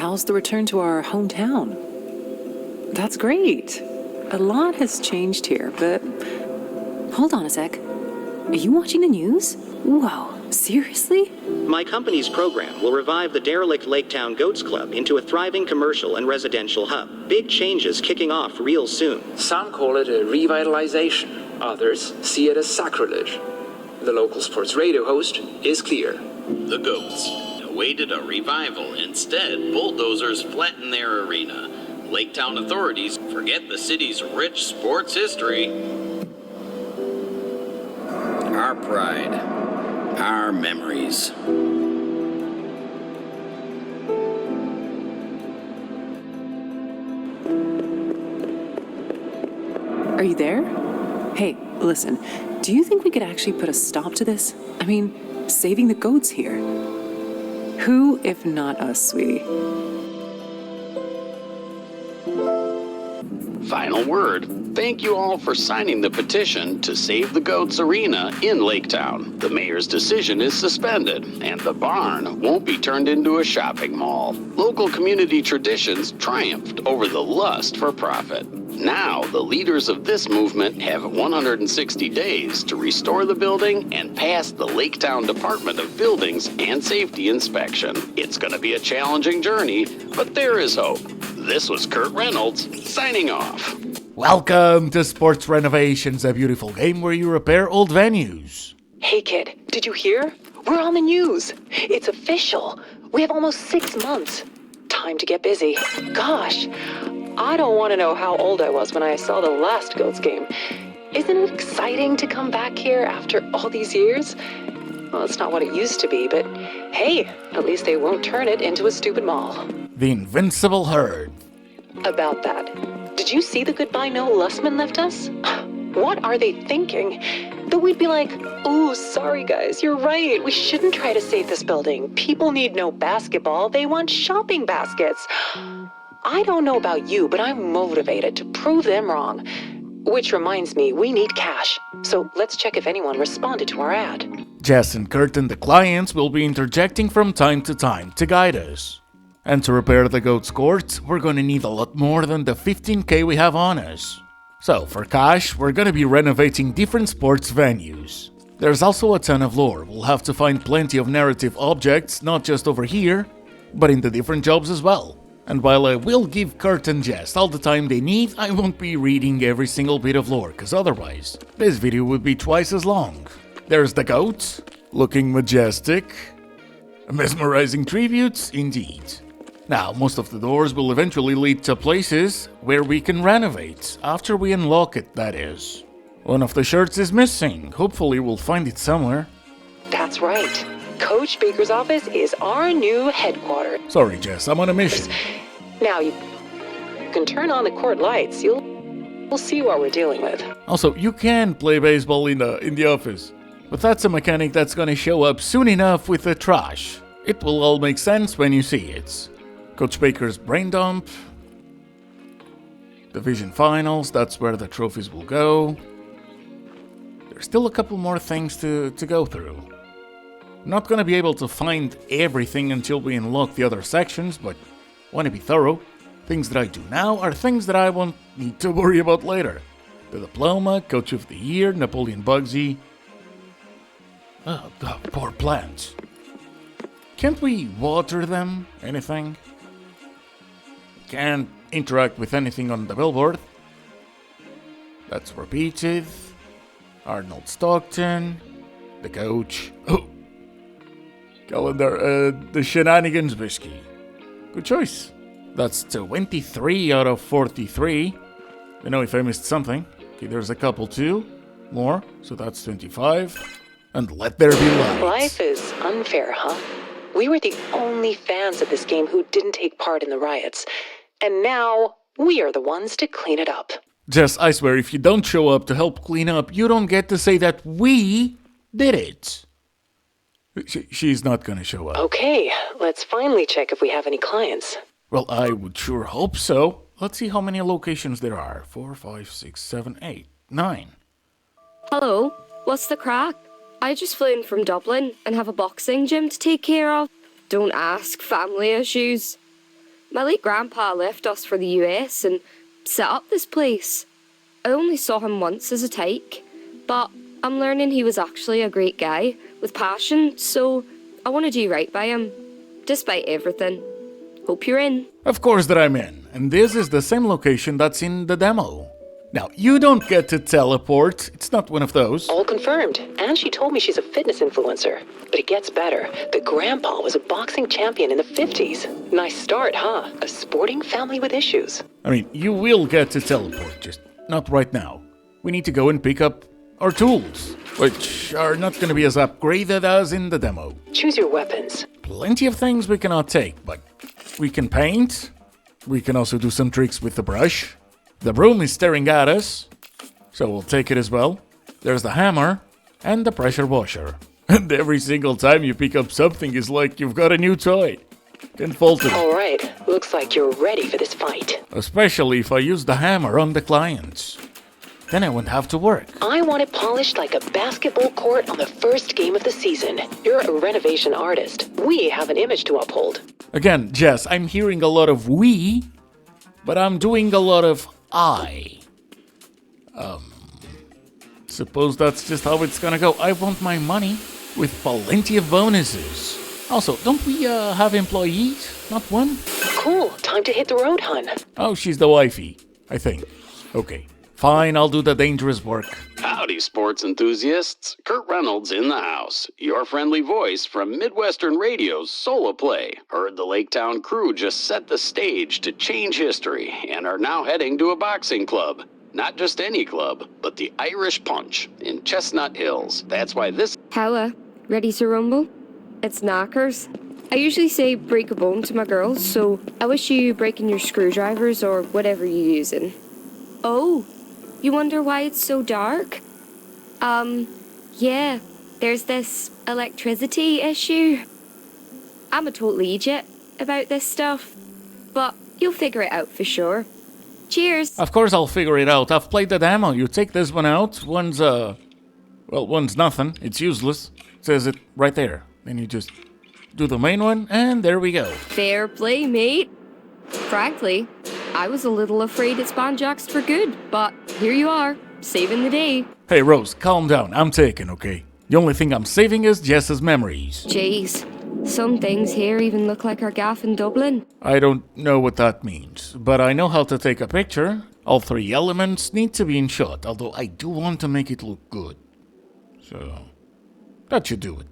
how's the return to our hometown? That's great. A lot has changed here, but... Hold on a sec. Are you watching the news? Whoa, seriously? My company's program will revive the derelict Laketown Goats Club into a thriving commercial and residential hub. Big changes kicking off real soon. Some call it a revitalization. Others see it as sacrilege. The local sports radio host is clear. The Goats awaited a revival. Instead, bulldozers flatten their arena. Laketown authorities forget the city's rich sports history. Our pride. Our memories. Are you there? Hey, listen, do you think we could actually put a stop to this? I mean, saving the goats here. Who, if not us, sweetie? Final word. Thank you all for signing the petition to save the Goats Arena in Laketown. The mayor's decision is suspended, and the barn won't be turned into a shopping mall. Local community traditions triumphed over the lust for profit. Now, the leaders of this movement have 160 days to restore the building and pass the Laketown Department of Buildings and Safety inspection. It's going to be a challenging journey, but there is hope. This was Kurt Reynolds, signing off. Welcome to Sports Renovations, a beautiful game where you repair old venues. Hey kid, did you hear? We're on the news. It's official. We have almost 6 months. Time to get busy. Gosh, I don't want to know how old I was when I saw the last Goats game. Isn't it exciting to come back here after all these years? Well, it's not what it used to be, but hey, at least they won't turn it into a stupid mall. The Invincible Herd. About that, did you see the goodbye Noah Lussman left us? What are they thinking? That we'd be like, oh, sorry guys, you're right. We shouldn't try to save this building. People need no basketball. They want shopping baskets. I don't know about you, but I'm motivated to prove them wrong. Which reminds me, we need cash. So let's check if anyone responded to our ad. Jess and Kurt and the clients will be interjecting from time to time to guide us. And to repair the Goats Court, we're gonna need a lot more than the 15k we have on us. So for cash, we're gonna be renovating different sports venues. There's also a ton of lore. We'll have to find plenty of narrative objects, not just over here, but in the different jobs as well. And while I will give Kurt and Jess all the time they need, I won't be reading every single bit of lore, cause otherwise, this video would be twice as long. There's the goat, looking majestic. Mesmerizing tributes, indeed. Now, most of the doors will eventually lead to places where we can renovate, after we unlock it, that is. One of the shirts is missing. Hopefully we'll find it somewhere. That's right. Coach Baker's office is our new headquarters. Sorry, Jess, I'm on a mission. Now you can turn on the court lights. We'll see what we're dealing with. Also, you can play baseball in the office. But that's a mechanic that's gonna show up soon enough with the trash. It will all make sense when you see it. Coach Baker's brain dump. Division finals, that's where the trophies will go. There's still a couple more things to go through. Not gonna be able to find everything until we unlock the other sections, but wanna be thorough. Things that I do now are things that I won't need to worry about later. The diploma, Coach of the Year, Napoleon Bugsy. Oh, the poor plants. Can't we water them? Anything? Can't interact with anything on the billboard. That's repeated. Arnold Stockton. The coach. Oh! Calendar, the Shenanigans Whiskey. Good choice. That's 23 out of 43. Don't know if I missed something. Okay, there's a couple too. More, so that's 25. And let there be light. Life is unfair, huh? We were the only fans of this game who didn't take part in the riots. And now, we are the ones to clean it up. Jess, I swear, if you don't show up to help clean up, you don't get to say that we did it. She's not gonna show up. Okay, let's finally check if we have any clients. Well, I would sure hope so. Let's see how many locations there are. 4, 5, 6, 7, 8, 9. Hello, what's the crack? I just flew in from Dublin and have a boxing gym to take care of. Don't ask, family issues. My late grandpa left us for the US and set up this place. I only saw him once as a tyke, but I'm learning he was actually a great guy with passion, so I want to do right by him, despite everything. Hope you're in. Of course that I'm in, and this is the same location that's in the demo. Now, you don't get to teleport, it's not one of those. All confirmed. And she told me she's a fitness influencer. But it gets better. The grandpa was a boxing champion in the 50s. Nice start, huh? A sporting family with issues. I mean, you will get to teleport, just not right now. We need to go and pick up our tools, which are not going to be as upgraded as in the demo. Choose your weapons. Plenty of things we cannot take, but we can paint. We can also do some tricks with the brush. The broom is staring at us, so we'll take it as well. There's the hammer and the pressure washer. And every single time you pick up something is like you've got a new toy. Can fault it. All right. Looks like you're ready for this fight. Especially if I use the hammer on the clients. Then I won't have to work. I want it polished like a basketball court on the first game of the season. You're a renovation artist. We have an image to uphold. Again, Jess, I'm hearing a lot of we, but I'm doing a lot of I. Suppose that's just how it's gonna go. I want my money with plenty of bonuses. Also, don't we have employees? Not one? Cool. Time to hit the road, hun. Oh, she's the wifey, I think. Okay, fine, I'll do the dangerous work. Howdy, sports enthusiasts. Kurt Reynolds in the house. Your friendly voice from Midwestern Radio's Solo Play. Heard the Laketown crew just set the stage to change history and are now heading to a boxing club. Not just any club, but the Irish Punch in Chestnut Hills. That's why this... Holla, ready to rumble? It's knockers. I usually say break a bone to my girls, so I wish you breaking your screwdrivers or whatever you're using. Oh, you wonder why it's so dark? Yeah, there's this electricity issue. I'm a total idiot about this stuff, but you'll figure it out for sure. Cheers! Of course I'll figure it out. I've played the demo. You take this one out. One's nothing. It's useless. It says it right there. Then you just do the main one, and there we go. Fair play, mate. Frankly, I was a little afraid it's banjaxed for good, but here you are, saving the day. Hey, Rose, calm down. I'm taken, okay? The only thing I'm saving is Jess's memories. Jeez, some things here even look like our gaff in Dublin. I don't know what that means, but I know how to take a picture. All three elements need to be in shot, although I do want to make it look good. So, that should do it.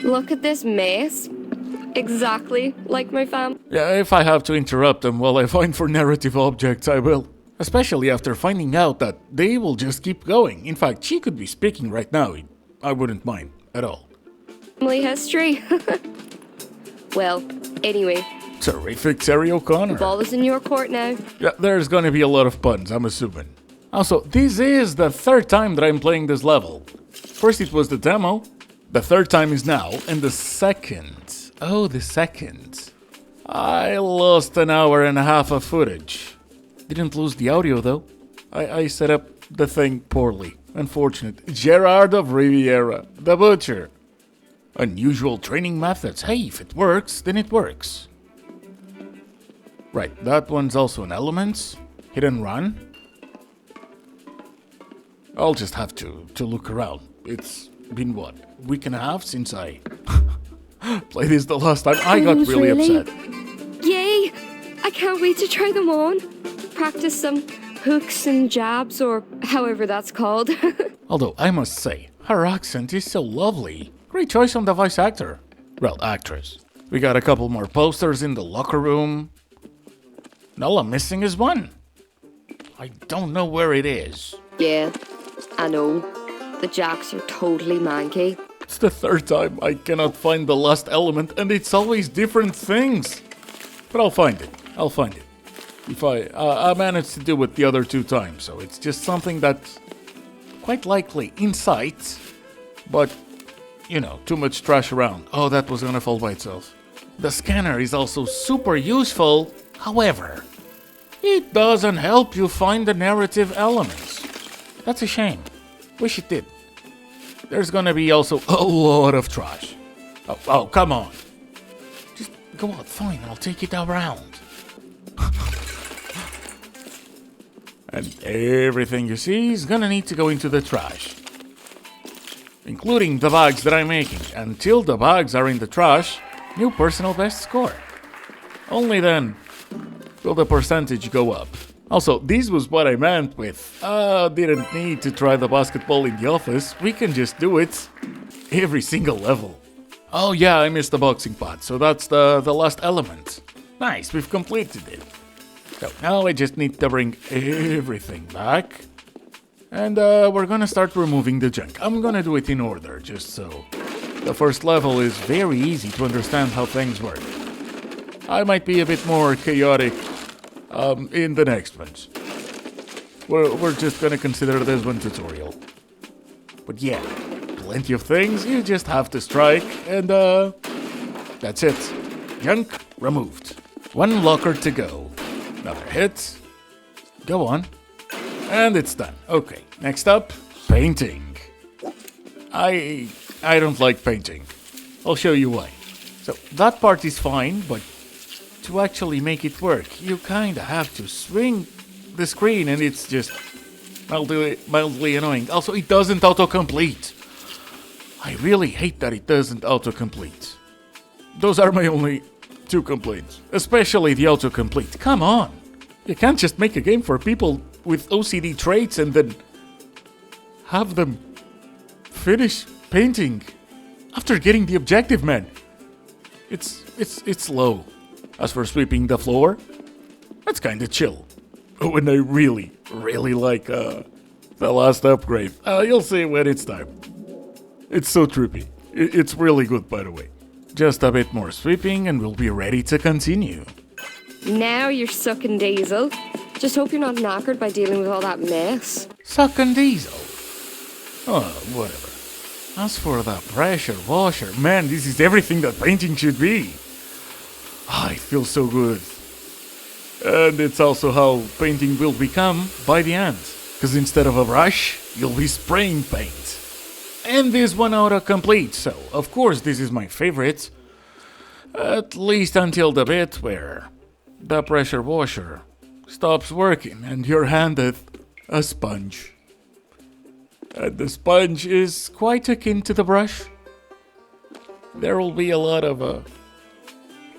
Look at this mess. Exactly like my fam. Yeah, if I have to interrupt them while I find for narrative objects, I will. Especially after finding out that they will just keep going. In fact, she could be speaking right now. I wouldn't mind at all. Family history. Well, anyway. Terrific, Terry O'Connor. Ball is in your court now. Yeah, there's gonna be a lot of puns, I'm assuming. Also, this is the third time that I'm playing this level. First it was the demo, the third time is now, and the second. Oh, the second. I lost an hour and a half of footage. Didn't lose the audio though. I set up the thing poorly. Unfortunate. Gerard of Riviera, the butcher. Unusual training methods. Hey, if it works, then it works. Right, that one's also an elements. Hit and run. I'll just have to look around. It's been what, a week and a half since I played this the last time. I got really upset. Yay! I can't wait to try them on. Practice some hooks and jabs, or however that's called. Although, I must say, her accent is so lovely. Great choice on the voice actor. Well, actress. We got a couple more posters in the locker room. And all I'm missing is one. I don't know where it is. Yeah, I know. The jacks are totally manky. It's the third time I cannot find the last element, and it's always different things. But I'll find it. I'll find it. If I managed to do it the other two times, so it's just something that's quite likely in sight, but, you know, too much trash around. Oh, that was gonna fall by itself. The scanner is also super useful, however, it doesn't help you find the narrative elements. That's a shame. Wish it did. There's gonna be also a lot of trash. Oh, come on. Just go out, fine, I'll take it around. And everything you see is gonna need to go into the trash. Including the bags that I'm making. Until the bags are in the trash, new personal best score. Only then will the percentage go up. Also, this was what I meant with, didn't need to try the basketball in the office, we can just do it every single level. Oh yeah, I missed the boxing part, so that's the last element. Nice, we've completed it. So now I just need to bring everything back. And we're gonna start removing the junk. I'm gonna do it in order, just so the first level is very easy to understand how things work. I might be a bit more chaotic in the next ones. We're just gonna consider this one tutorial. But yeah, plenty of things, you just have to strike, and that's it. Junk removed. One locker to go. Another hit. Go on. And it's done. Okay, next up, painting. I don't like painting. I'll show you why. So, that part is fine, but to actually make it work, you kinda have to swing the screen, and it's just mildly annoying. Also, it doesn't autocomplete. I really hate that it doesn't autocomplete. Those are my only 2 complaints. Especially the autocomplete. Come on! You can't just make a game for people with OCD traits and then have them finish painting after getting the objective, man. It's slow. As for sweeping the floor, that's kinda chill. Oh, and I really like the last upgrade. You'll see when it's time. It's so trippy. It's really good, by the way. Just a bit more sweeping and we'll be ready to continue. Now you're sucking diesel. Just hope you're not knackered by dealing with all that mess. Sucking diesel? Oh, whatever. As for the pressure washer, man, this is everything that painting should be. It feels so good. And it's also how painting will become by the end. Because instead of a brush, you'll be spraying paint. And this one autocomplete, so of course this is my favorite. At least until the bit where the pressure washer stops working and you're handed a sponge. And the sponge is quite akin to the brush. There will be a lot of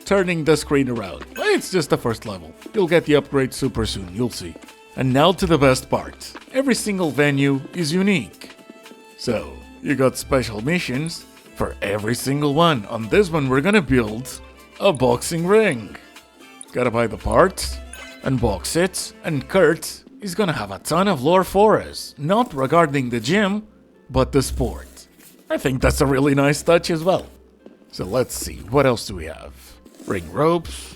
turning the screen around. But it's just the first level. You'll get the upgrade super soon, you'll see. And now to the best part. Every single venue is unique. So, you got special missions for every single one. On this one we're gonna build a boxing ring. Gotta buy the parts, unbox it, and Kurt is gonna have a ton of lore for us. Not regarding the gym, but the sport. I think that's a really nice touch as well. So let's see, what else do we have? Ring ropes.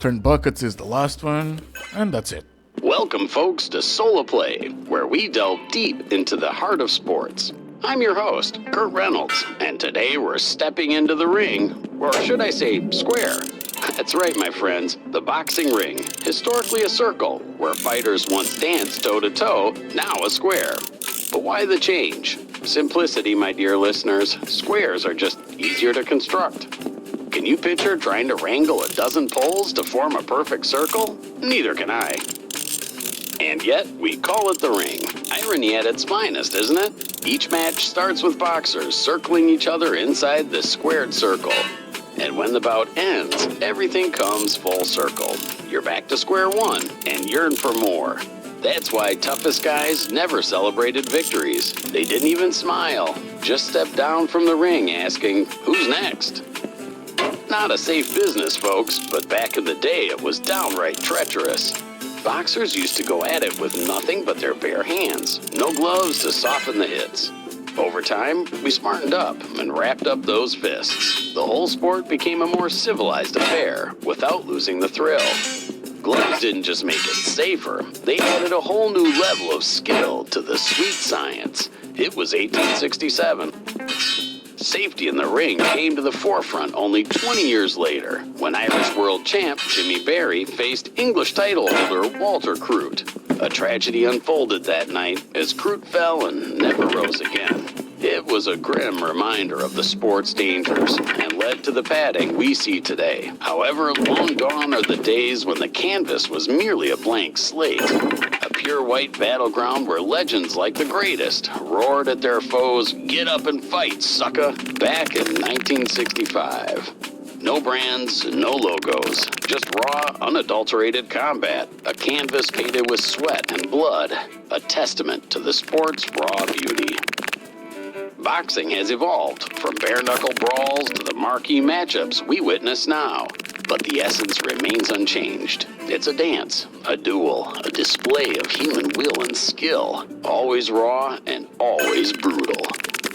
Turn buckets is the last one, and that's it. Welcome, folks, to Solo Play, where we delve deep into the heart of sports. I'm your host, Kurt Reynolds, and today we're stepping into the ring, or should I say, square. That's right, my friends, the boxing ring, historically a circle, where fighters once danced toe-to-toe, now a square. But why the change? Simplicity, my dear listeners. Squares are just easier to construct. Can you picture trying to wrangle a dozen poles to form a perfect circle? Neither can I. And yet, we call it the ring. Irony at its finest, isn't it? Each match starts with boxers circling each other inside this squared circle. And when the bout ends, everything comes full circle. You're back to square one and yearn for more. That's why toughest guys never celebrated victories. They didn't even smile. Just stepped down from the ring asking, who's next? Not a safe business, folks, but back in the day it was downright treacherous. Boxers used to go at it with nothing but their bare hands, no gloves to soften the hits. Over time, we smartened up and wrapped up those fists. The whole sport became a more civilized affair without losing the thrill. Gloves didn't just make it safer, they added a whole new level of skill to the sweet science. It was 1867. Safety in the ring came to the forefront only 20 years later, when Irish world champ Jimmy Barry faced English title holder Walter Crute. A tragedy unfolded that night as Crute fell and never rose again. It was a grim reminder of the sport's dangers and led to the padding we see today. However, long gone are the days when the canvas was merely a blank slate. A pure white battleground where legends like the greatest roared at their foes, "Get up and fight, sucker!" back in 1965. No brands, no logos, just raw, unadulterated combat. A canvas painted with sweat and blood, a testament to the sport's raw beauty. Boxing has evolved, from bare-knuckle brawls to the marquee matchups we witness now. But the essence remains unchanged. It's a dance, a duel, a display of human will and skill. Always raw and always brutal.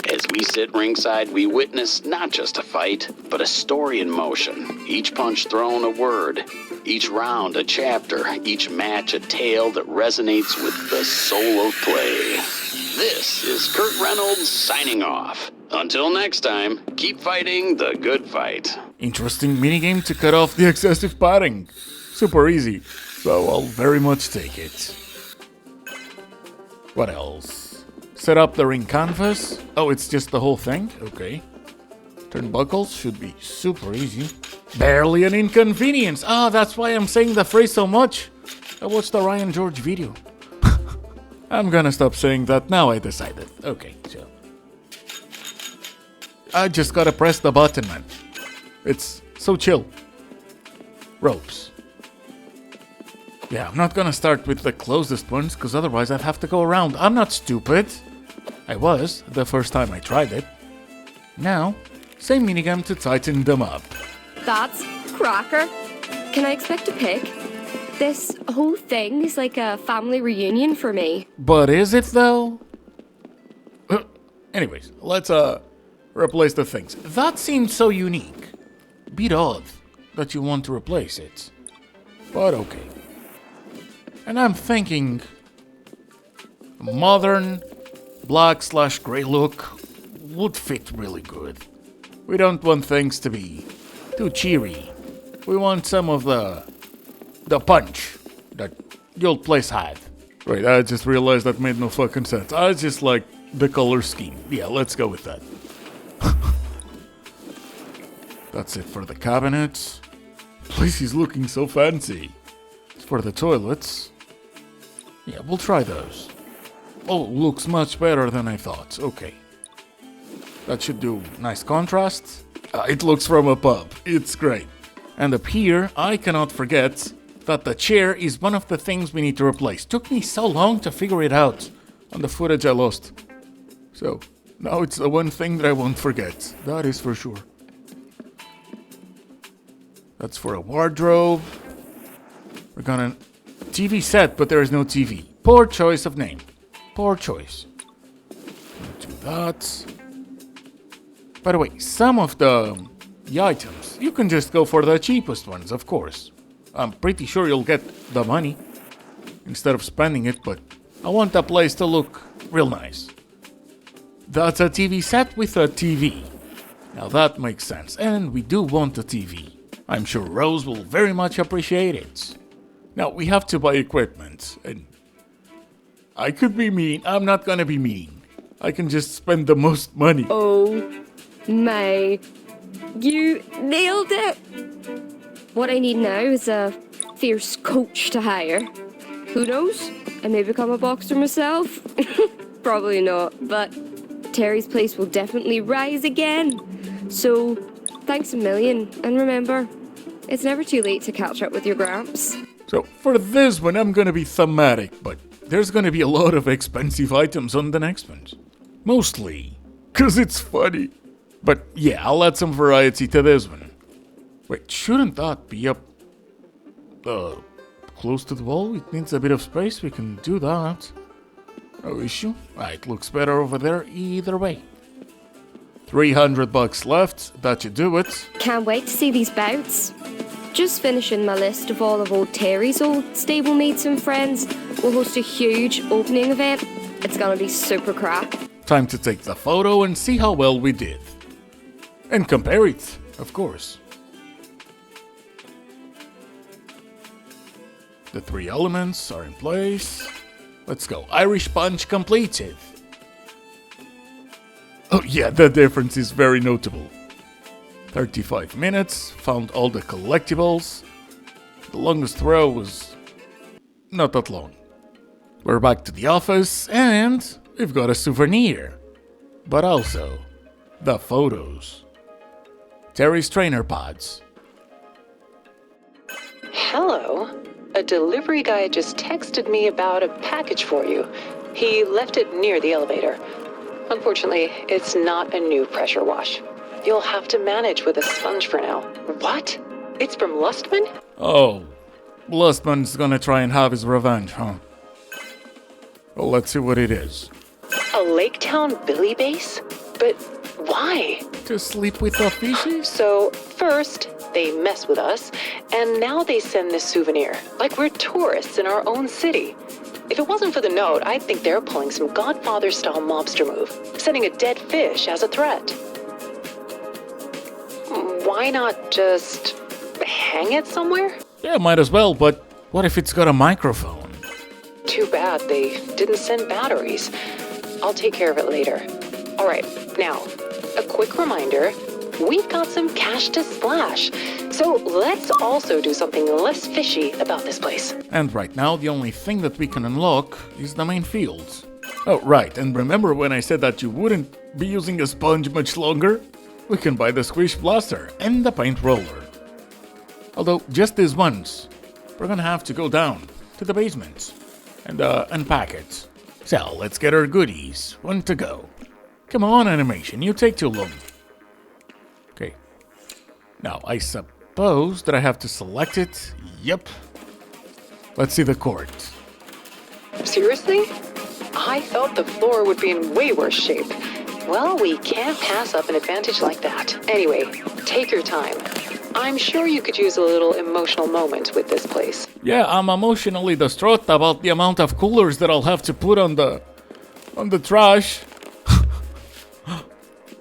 As we sit ringside, we witness not just a fight, but a story in motion. Each punch thrown a word, each round a chapter, each match a tale that resonates with the soul of play. This is Kurt Reynolds signing off. Until next time, keep fighting the good fight. Interesting minigame to cut off the excessive padding. Super easy, so I'll very much take it. What else? Set up the ring canvas. Oh, it's just the whole thing? Okay. Turnbuckles should be super easy. Barely an inconvenience. Ah, that's why I'm saying the phrase so much. I watched the Ryan George video. I'm gonna stop saying that now, I decided. Okay, so. I just gotta press the button, man. It's so chill. Ropes. Yeah, I'm not gonna start with the closest ones, because otherwise I'd have to go around. I'm not stupid. I was, the first time I tried it. Now, same minigame to tighten them up. That's cracker. Can I expect a pic? This whole thing is like a family reunion for me. But is it though? Anyways, let's replace the things. That seems so unique. Bit odd that you want to replace it. But okay. And I'm thinking modern black/gray look would fit really good. We don't want things to be too cheery. We want some of the punch that the old place had. Wait, I just realized that made no fucking sense. I just like the color scheme. Yeah, let's go with that. That's it for the cabinets. Place is looking so fancy. As for the toilets, yeah, we'll try those. Oh, looks much better than I thought. Okay. That should do nice contrast. It looks from above. It's great. And up here, I cannot forget that the chair is one of the things we need to replace. Took me so long to figure it out on the footage I lost. So, now it's the one thing that I won't forget. That is for sure. That's for a wardrobe. We're gonna... TV set, but there is no TV. Poor choice of name. Poor choice. Do that. By the way, some of the items, you can just go for the cheapest ones, of course. I'm pretty sure you'll get the money instead of spending it, but I want the place to look real nice. That's a TV set with a TV. Now that makes sense, and we do want a TV. I'm sure Rose will very much appreciate it. Now we have to buy equipment, and I could be mean. I'm not gonna be mean. I can just spend the most money. Oh my. You nailed it! What I need now is a fierce coach to hire. Who knows? I may become a boxer myself. Probably not, but Terry's place will definitely rise again. So, thanks a million, and remember, it's never too late to catch up with your gramps. So, for this one, I'm gonna be thematic, but there's gonna be a lot of expensive items on the next one. Mostly, 'cause it's funny. But yeah, I'll add some variety to this one. Wait, shouldn't that be up close to the wall? It needs a bit of space, we can do that. No issue. It looks better over there either way. $300 left, that should do it. Can't wait to see these bouts. Just finishing my list of all of old Terry's old stablemates and friends. We'll host a huge opening event. It's gonna be super crack. Time to take the photo and see how well we did. And compare it, of course. The 3 elements are in place. Let's go. Irish Punch completed. yeah, the difference is very notable. 35 minutes, found all the collectibles. The longest row was not that long. We're back to the office, and we've got a souvenir. But also, the photos. Terry's trainer pods. Hello. A delivery guy just texted me about a package for you. He left it near the elevator. Unfortunately, it's not a new pressure wash. You'll have to manage with a sponge for now. What? It's from Lustman? Oh, Lustman's gonna try and have his revenge, huh? Well, let's see what it is. A Laketown Billy base? But why? To sleep with the fishes? So, first, they mess with us, and now they send this souvenir, like we're tourists in our own city. If it wasn't for the note, I'd think they're pulling some Godfather-style mobster move, sending a dead fish as a threat. Why not just hang it somewhere? Yeah, might as well, but what if it's got a microphone? Too bad they didn't send batteries. I'll take care of it later. All right, now, a quick reminder, we've got some cash to splash. So let's also do something less fishy about this place. And right now, the only thing that we can unlock is the main fields. Oh, right, and remember when I said that you wouldn't be using a sponge much longer? We can buy the squish blaster and the paint roller. Although, just this once, we're gonna have to go down to the basement and unpack it. So, let's get our goodies. One to go. Come on, animation, you take too long. Okay. Now, I suppose that I have to select it. Yep. Let's see the court. Seriously? I thought the floor would be in way worse shape. Well, we can't pass up an advantage like that. Anyway, take your time. I'm sure you could use a little emotional moment with this place. Yeah, I'm emotionally distraught about the amount of coolers that I'll have to put on the trash.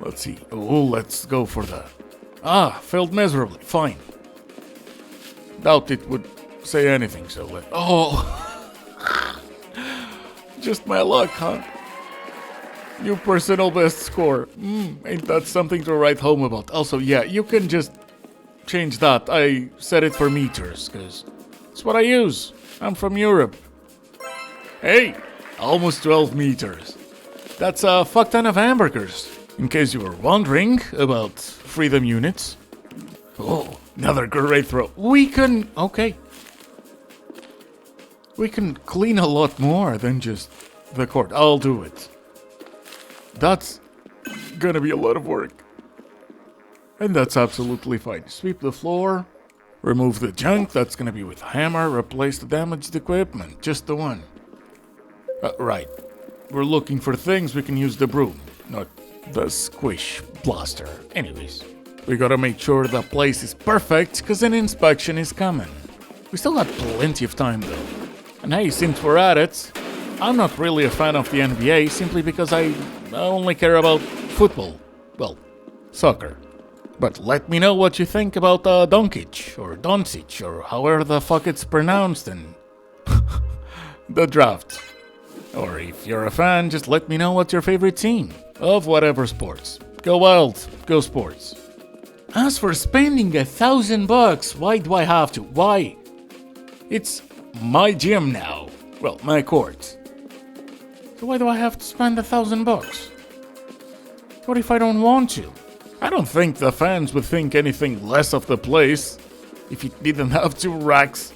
Let's see. Oh, let's go for the... failed miserably. Fine. Doubt it would say anything, so let... Oh! Just my luck, huh? New personal best score. Ain't that something to write home about? Also, yeah, you can just change that. I set it for meters, because it's what I use. I'm from Europe. Hey! Almost 12 meters. That's a fuck ton of hamburgers. In case you were wondering about freedom units. Oh, another great throw. We can... Okay. We can clean a lot more than just the court. I'll do it. That's gonna be a lot of work. And that's absolutely fine. Sweep the floor. Remove the junk. That's gonna be with hammer. Replace the damaged equipment. Just the one. Right. We're looking for things we can use the broom. Not the squish blaster. Anyways. We gotta make sure the place is perfect, because an inspection is coming. We still got plenty of time though. And hey, since we're at it, I'm not really a fan of the NBA simply because I only care about football. Well, soccer. But let me know what you think about Doncic, or Doncic, or however the fuck it's pronounced in the draft. Or if you're a fan, just let me know what's your favorite team of whatever sports. Go Wild, go sports. As for spending $1,000, why do I have to? Why? It's my gym now. Well, my court. So why do I have to spend $1,000? What if I don't want to? I don't think the fans would think anything less of the place if it didn't have 2 racks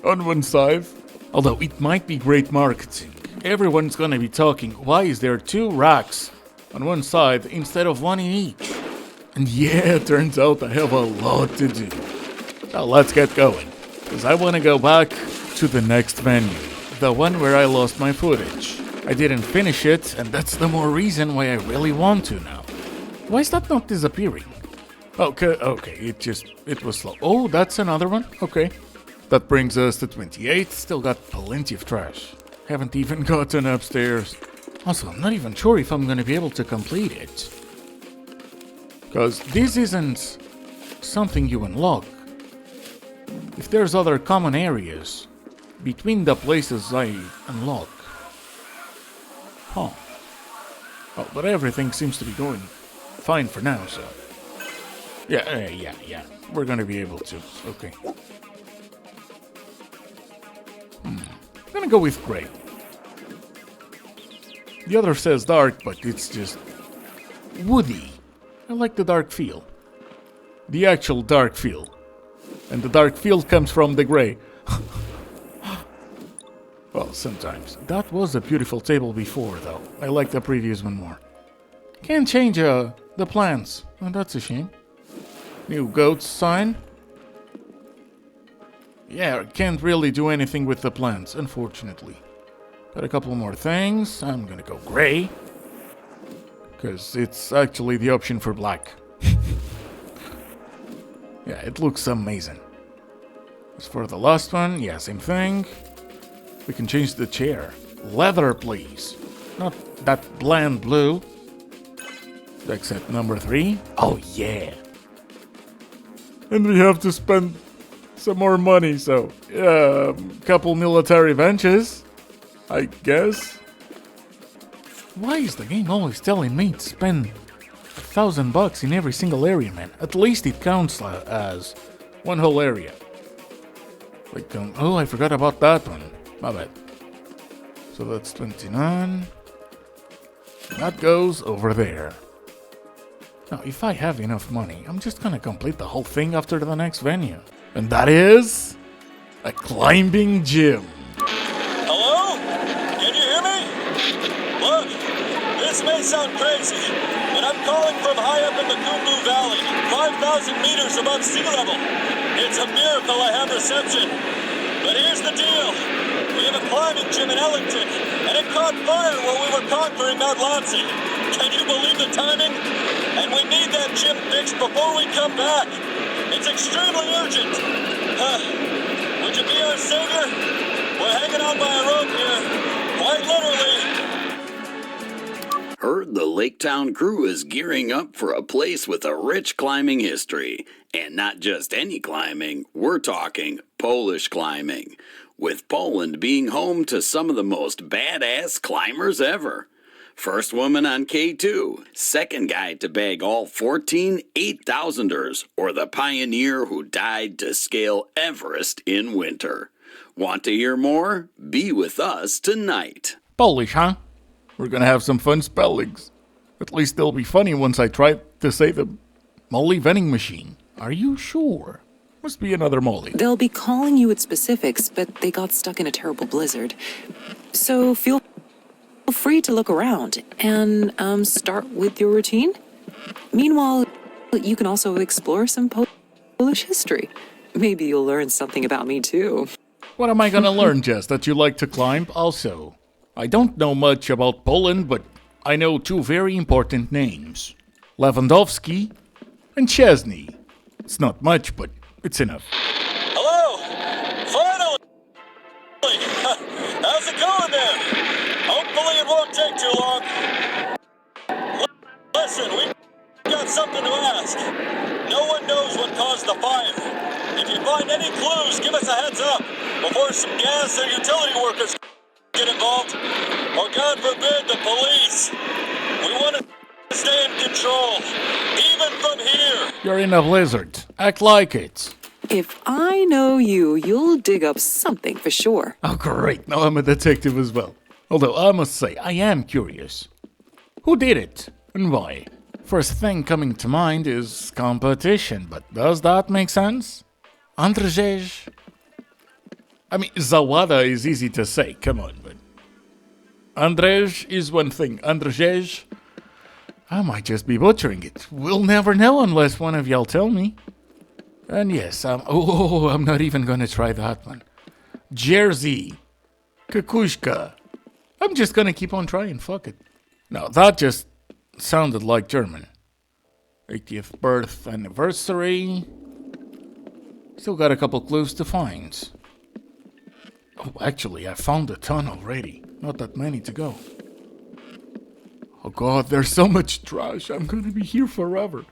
on one side. Although it might be great marketing. Everyone's gonna be talking, why is there 2 racks on one side instead of 1 in each? And yeah, turns out I have a lot to do. So let's get going, because I want to go back to the next venue, the one where I lost my footage. I didn't finish it, and that's the more reason why I really want to now. Why is that not disappearing? Okay, it was slow. Oh, that's another one? Okay. That brings us to 28, still got plenty of trash. Haven't even gotten upstairs. Also, I'm not even sure if I'm gonna be able to complete it. Because this isn't something you unlock. If there's other common areas between the places I unlock. Huh. Oh, but everything seems to be going fine for now, so... Yeah. We're gonna be able to. Okay. I'm gonna go with gray. The other says dark, but it's just woody. I like the dark feel. The actual dark feel. And the dark feel comes from the gray. Well, sometimes. That was a beautiful table before, though. I like the previous one more. Can't change the plans. Oh, that's a shame. New goat sign. Yeah, can't really do anything with the plants, unfortunately. Got a couple more things. I'm gonna go gray. Because it's actually the option for black. Yeah, it looks amazing. As for the last one, yeah, same thing. We can change the chair. Leather, please. Not that bland blue. Except number 3. Oh, yeah. And we have to spend some more money, so... couple military benches, I guess. Why is the game always telling me to spend $1,000 in every single area, man? At least it counts as one whole area. Like, oh, I forgot about that one. My bad. So that's 29. That goes over there. Now, if I have enough money, I'm just gonna complete the whole thing after the next venue. And that is... a climbing gym. Hello? Can you hear me? Look, this may sound crazy, but I'm calling from high up in the Kumbu Valley, 5,000 meters above sea level. It's a miracle I have reception. But here's the deal. We have a climbing gym in Ellington, and it caught fire while we were conquering Mount Lhotse. Can you believe the timing? And we need that gym fixed before we come back. It's extremely urgent. Would you be our savior? We're hanging on by a rope here. Quite literally. Heard the Lake Town crew is gearing up for a place with a rich climbing history. And not just any climbing, we're talking Polish climbing. With Poland being home to some of the most badass climbers ever. First woman on K2, second guy to bag all 14 8,000ers, or the pioneer who died to scale Everest in winter. Want to hear more? Be with us tonight. Polish, huh? We're gonna have some fun spellings. At least they'll be funny once I try to say the Molly vending machine. Are you sure? Must be another Molly. They'll be calling you with specifics, but they got stuck in a terrible blizzard. So feel free to look around and start with your routine. Meanwhile, you can also explore some Polish history. Maybe you'll learn something about me too. What am I gonna learn, Jess? That you like to climb? Also, I don't know much about Poland, but I know 2 very important names. Lewandowski and Chesney. It's not much, but it's enough. Hello? Finally! How's it going there? Hopefully it won't take too long. Listen, we got something to ask. No one knows what caused the fire. If you find any clues, give us a heads up before some gas or utility workers get involved. Or God forbid, the police. We want to stay in control, even from here. You're in a blizzard. Act like it. If I know you, you'll dig up something for sure. Oh, great. Now I'm a detective as well. Although, I must say, I am curious. Who did it? And why? First thing coming to mind is competition, but does that make sense? Andrzej? I mean, Zawada is easy to say, come on, but... Andrzej is one thing. Andrzej... I might just be butchering it. We'll never know unless one of y'all tell me. And yes, I'm not even gonna try that one. Jersey. Kukushka. I'm just gonna keep on trying, fuck it. Now, that just sounded like German. 80th birth anniversary. Still got a couple clues to find. Oh, actually, I found a ton already. Not that many to go. Oh god, there's so much trash. I'm gonna be here forever.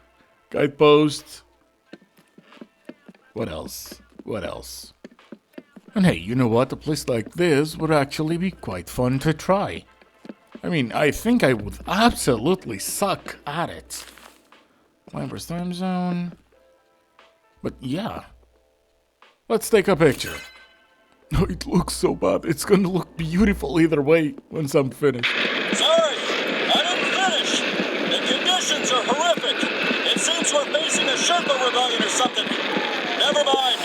Guidepost. What else? What else? And hey, you know what? A place like this would actually be quite fun to try. I mean, I think I would absolutely suck at it. Climbers time zone. But yeah. Let's take a picture. Oh, it looks so bad. It's gonna look beautiful either way once I'm finished. Sorry, I didn't finish. The conditions are horrific. It seems we're facing a Sherpa rebellion or something. Never mind.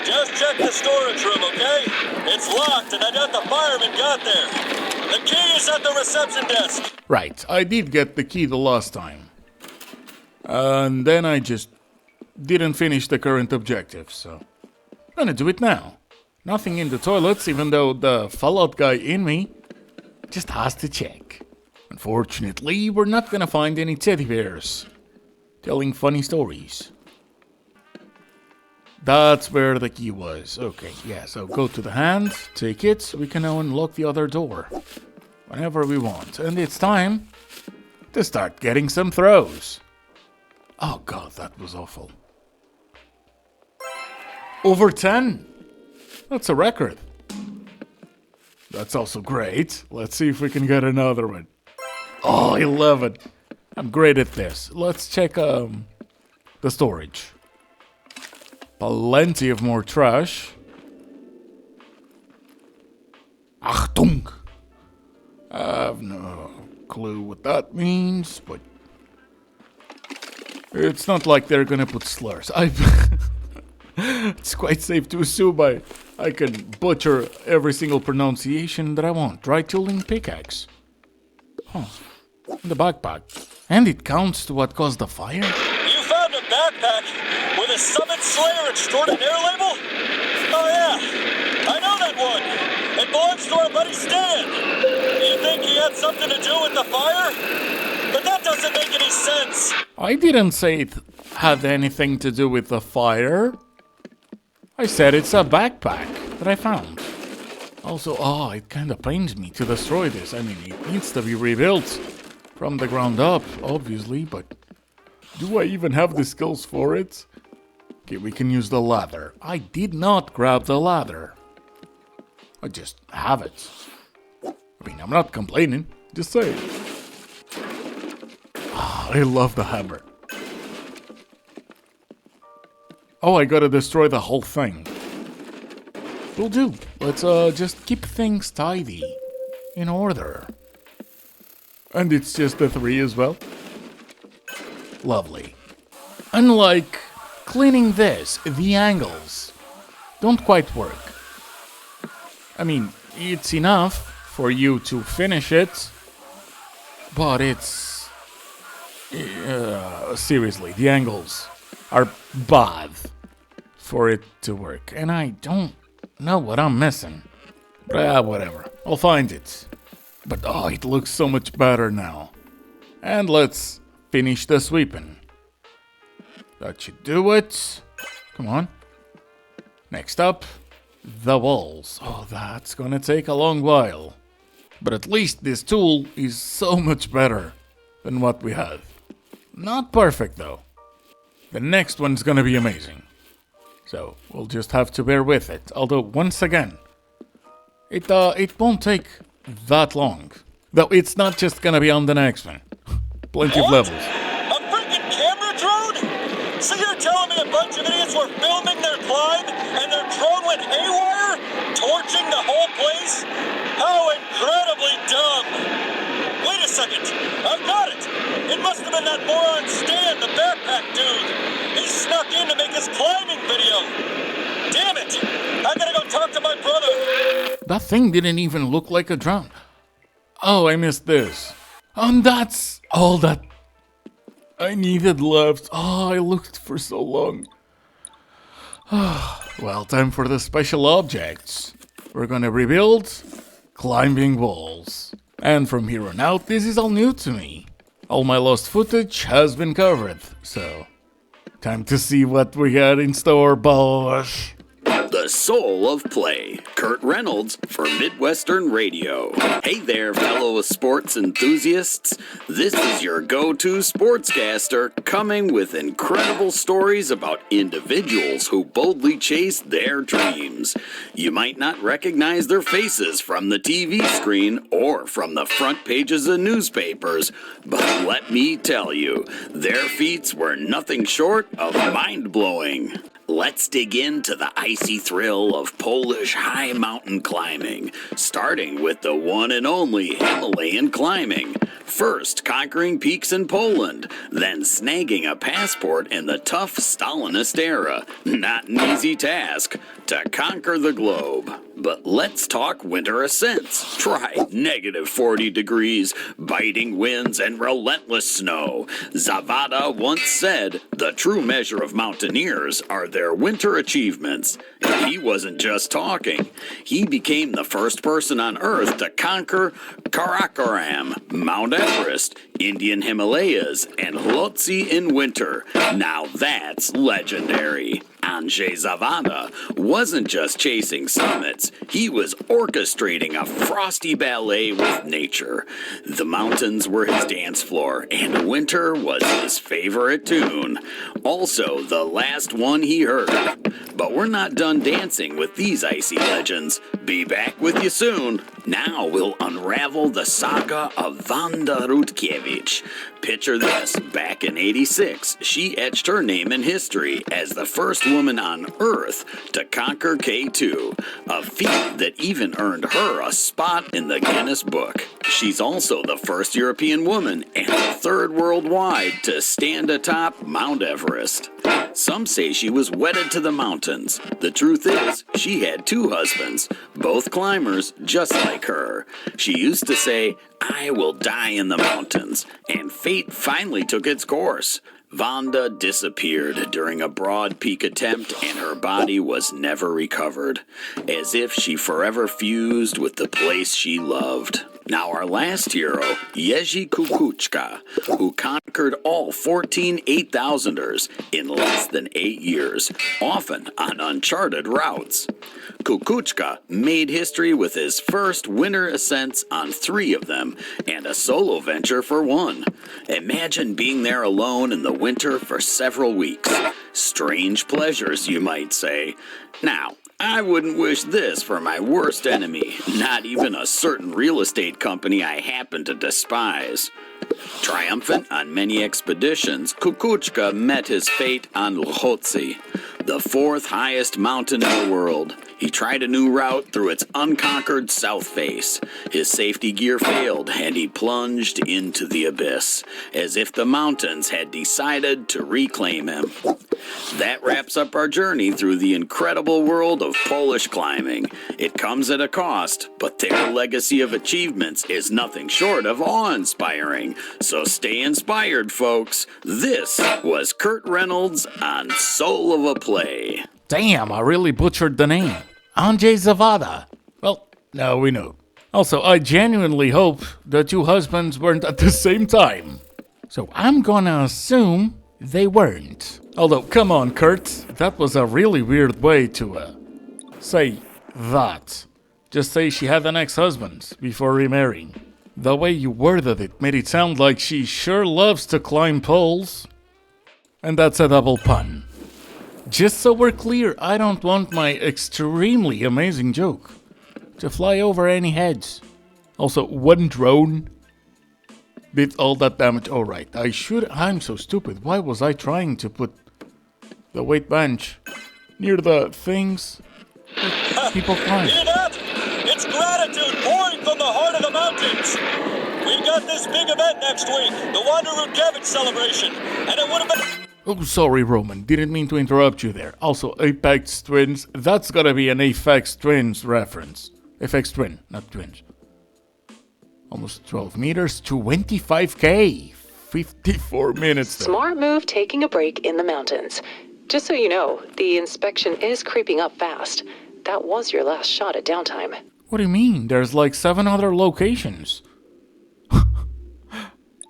Just check the storage room, okay? It's locked and I doubt the firemen got there. The key is at the reception desk. Right, I did get the key the last time. And then I just didn't finish the current objective, so I'm gonna do it now. Nothing in the toilets, even though the Fallout guy in me just has to check. Unfortunately, we're not gonna find any teddy bears telling funny stories. That's where the key was. Okay, yeah, so go to the hand, take it. We can now unlock the other door whenever we want. And it's time to start getting some throws. Oh god, that was awful. Over 10. That's a record. That's also great. Let's see if we can get another one. Oh, 11. I'm great at this. Let's check the storage. Plenty of more trash. Achtung! I have no clue what that means, but it's not like they're gonna put slurs. It's quite safe to assume I can butcher every single pronunciation that I want. Dry tooling pickaxe. Huh. The backpack. And it counts to what caused the fire? You found a backpack with a Summit Slayer extraordinaire label? Oh yeah, I know that one. It belongs to our buddy Stan. You think he had something to do with the fire? But that doesn't make any sense. I didn't say it had anything to do with the fire. I said it's a backpack that I found. Also, it kind of pains me to destroy this. I mean, it needs to be rebuilt from the ground up, obviously, but do I even have the skills for it? Okay, we can use the ladder. I did not grab the ladder. I just have it. I mean, I'm not complaining, just saying. I love the hammer. Oh, I gotta destroy the whole thing. Will do. Let's just keep things tidy. In order. And it's just the 3 as well. Lovely. Unlike cleaning this, the angles don't quite work. I mean, it's enough for you to finish it, but it's... seriously, the angles are bad for it to work. And I don't know what I'm missing. But whatever. I'll find it. But it looks so much better now. And let's finish the sweeping. That should do it. Come on. Next up, the walls. Oh, that's gonna take a long while. But at least this tool is so much better than what we have. Not perfect though. The next one's gonna be amazing. So we'll just have to bear with it. Although once again, it won't take that long. Though it's not just gonna be on the next one. Plenty of levels. A freaking camera drone? So you're telling me a bunch of idiots were filming their climb and their drone went haywire? Torching the whole place? How incredibly dumb! Wait a second! I've got it! It must have been that moron Stan, the backpack dude! He snuck in to make his climbing video! Damn it! I gotta go talk to my brother! That thing didn't even look like a drone. Oh, I missed this. And that's all that I needed left. Oh, I looked for so long. Well, time for the special objects. We're gonna rebuild climbing walls. And from here on out, this is all new to me. All my lost footage has been covered, so time to see what we got in store, boss. the soul of play. Kurt Reynolds for Midwestern Radio. Hey there, fellow sports enthusiasts. This is your go-to sportscaster coming with incredible stories about individuals who boldly chase their dreams. You might not recognize their faces from the TV screen or from the front pages of newspapers, but let me tell you, their feats were nothing short of mind-blowing. Let's dig into the icy thrill of Polish high mountain climbing, starting with the one and only Himalayan climbing. First, conquering peaks in Poland, then snagging a passport in the tough Stalinist era. Not an easy task to conquer the globe. But let's talk winter ascents. Try negative 40 degrees, biting winds, and relentless snow. Zavada once said, the true measure of mountaineers are their winter achievements. And he wasn't just talking. He became the first person on Earth to conquer Karakoram, Mount Everest, Indian Himalayas, and Lhotse in winter. Now that's legendary. Andrzej Zavada wasn't just chasing summits, he was orchestrating a frosty ballet with nature. The mountains were his dance floor, and winter was his favorite tune. Also, the last one he heard. But we're not done dancing with these icy legends. Be back with you soon. Now we'll unravel the saga of Wanda Rutkiewicz. Picture this, back in '86, she etched her name in history as the first woman on Earth to conquer K2, a feat that even earned her a spot in the Guinness Book. She's also the first European woman and the third worldwide to stand atop Mount Everest. Some say she was wedded to the mountains. The truth is, she had two husbands, both climbers just like her. She used to say, I will die in the mountains, and fate finally took its course. Wanda disappeared during a broad peak attempt, and her body was never recovered, as if she forever fused with the place she loved. Now our last hero, Jerzy Kukuczka, who conquered all 14 8,000ers in less than 8 years, often on uncharted routes. Kukuczka made history with his first winter ascents on 3 of them, and a solo venture for 1. Imagine being there alone in the winter for several weeks. Strange pleasures, you might say. Now, I wouldn't wish this for my worst enemy, not even a certain real estate company I happen to despise. Triumphant on many expeditions, Kukuczka met his fate on Lhotse, the 4th highest mountain in the world. He tried a new route through its unconquered south face. His safety gear failed, and he plunged into the abyss, as if the mountains had decided to reclaim him. That wraps up our journey through the incredible world of Polish climbing. It comes at a cost, but their legacy of achievements is nothing short of awe-inspiring. So stay inspired, folks. This was Kurt Reynolds on Soul of a Play. Damn, I really butchered the name. Andrzej Zavada. Well, now we know. Also, I genuinely hope the two husbands weren't at the same time. So I'm gonna assume they weren't. Although, come on, Kurt. That was a really weird way to, say that. Just say she had an ex-husband before remarrying. The way you worded it made it sound like she sure loves to climb poles. And that's a double pun. Just so we're clear, I don't want my extremely amazing joke to fly over any heads. Also, one drone did all that damage. Alright, I'm so stupid. Why was I trying to put the weight bench near the things that people climb? Hear that? It's gratitude pouring from the heart of the mountains. We've got this big event next week, the Wanda Rutkiewicz celebration, and it would have been... Oh, sorry, Roman. Didn't mean to interrupt you there. Also, Apex Twins. That's gotta be an Apex Twins reference. Apex Twin, not twins. Almost 12 meters, 25k. 54 minutes though. Smart move taking a break in the mountains. Just so you know, the inspection is creeping up fast. That was your last shot at downtime. What do you mean? There's like 7 other locations.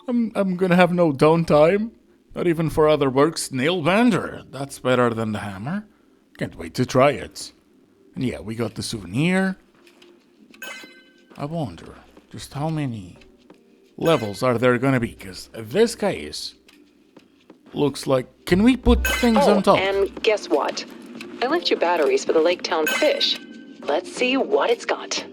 I'm gonna have no downtime. Not even for other works. Nail bender. That's better than the hammer. Can't wait to try it. And yeah, we got the souvenir. I wonder just how many levels are there gonna be? Because this case looks like... Can we put things on top? And guess what? I left you batteries for the Lake Town fish. Let's see what it's got.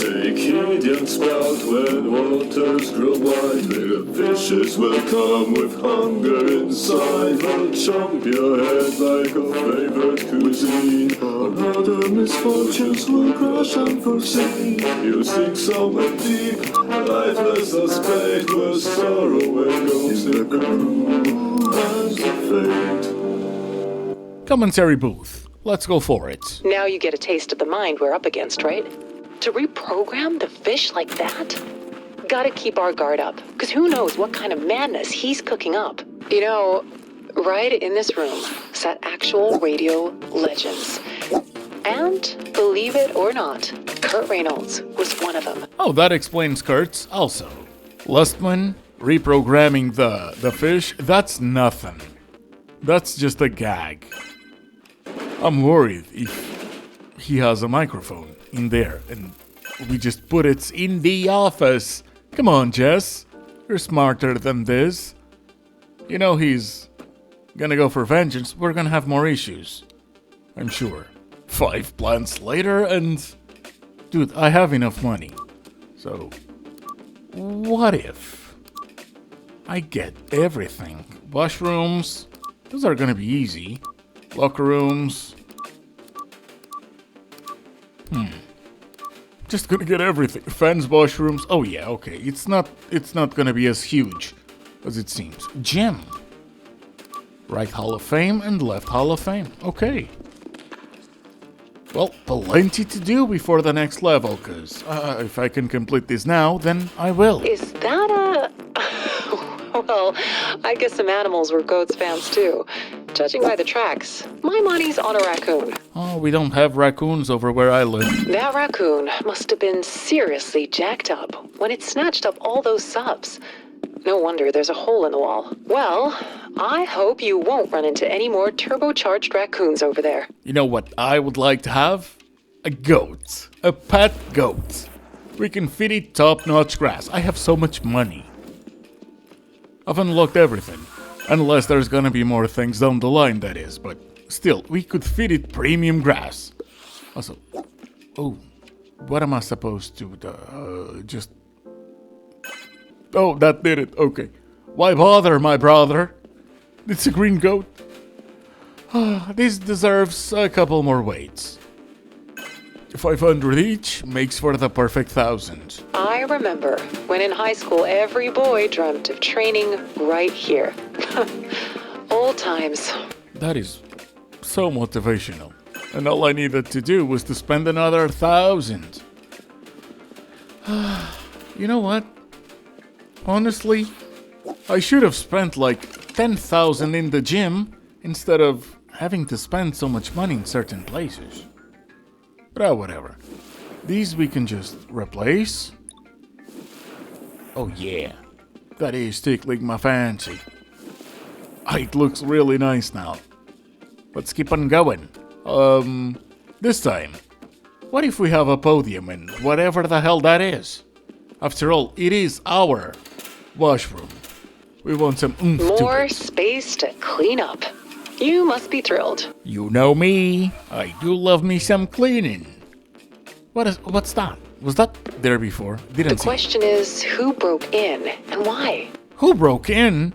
Take heed, young sprout, when waters grow wide, little fishes will come with hunger inside. They'll chomp your head like a favorite cuisine, or other misfortunes will crush unforeseen. You sink somewhere deep, lifeless as fate, where sorrow engulfs the cool hands of fate. Commentary booth. Let's go for it. Now you get a taste of the mind we're up against, right? To reprogram the fish like that? Gotta keep our guard up, because who knows what kind of madness he's cooking up. You know, right in this room sat actual radio legends. And, believe it or not, Kurt Reynolds was one of them. Oh, that explains Kurt's also. Lustman reprogramming the fish, that's nothing. That's just a gag. I'm worried if he has a microphone in there and we just put it in the office. Come on, Jess. You're smarter than this. You know he's gonna go for vengeance. We're gonna have more issues. I'm sure. 5 plants later and... Dude, I have enough money. So, what if I get everything? Washrooms, those are gonna be easy. Locker rooms. Just gonna get everything. Fans, washrooms. Oh yeah, okay. It's not gonna be as huge as it seems. Gym. Right Hall of Fame and left Hall of Fame. Okay. Well, plenty to do before the next level, because if I can complete this now, then I will. Is that a... Well, I guess some animals were goats fans too. Judging by the tracks, my money's on a raccoon. Oh, we don't have raccoons over where I live. That raccoon must have been seriously jacked up when it snatched up all those subs. No wonder there's a hole in the wall. Well, I hope you won't run into any more turbocharged raccoons over there. You know what I would like to have? A goat. A pet goat. We can feed it top-notch grass. I have so much money. I've unlocked everything. Unless there's gonna be more things down the line, that is. But still, we could feed it premium grass. Also, oh, what am I supposed to just... Oh, that did it. Okay. Why bother, my brother? It's a green goat. This deserves a couple more weights. 500 each makes for the perfect 1,000. I remember when in high school every boy dreamt of training right here. Old times. That is so motivational. And all I needed to do was to spend another 1,000. You know what? Honestly, I should have spent like 10,000 in the gym instead of having to spend so much money in certain places. But whatever. These we can just replace. Oh yeah, that is tickling my fancy. It looks really nice now. Let's keep on going. This time, what if we have a podium and whatever the hell that is? After all, it is our washroom. We want some oomph to it. More space to clean up. You must be thrilled. You know me. I do love me some cleaning. What's that? Was that there before? Didn't The see. question is, who broke in and why? Who broke in?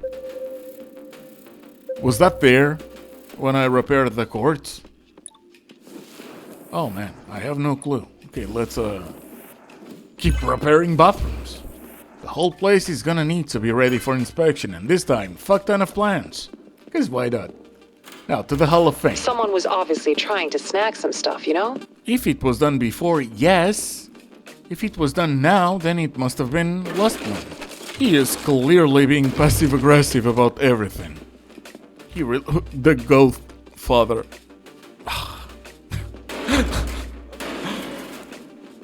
Was that there when I repaired the courts? Oh man, I have no clue. Okay, let's keep repairing bathrooms. The whole place is gonna need to be ready for inspection, and this time, fuck ton of plans. Cause why not? Now to the Hall of Fame. Someone was obviously trying to snag some stuff, you know? If it was done before, yes. If it was done now, then it must have been Lustman. He is clearly being passive-aggressive about everything. The goat father.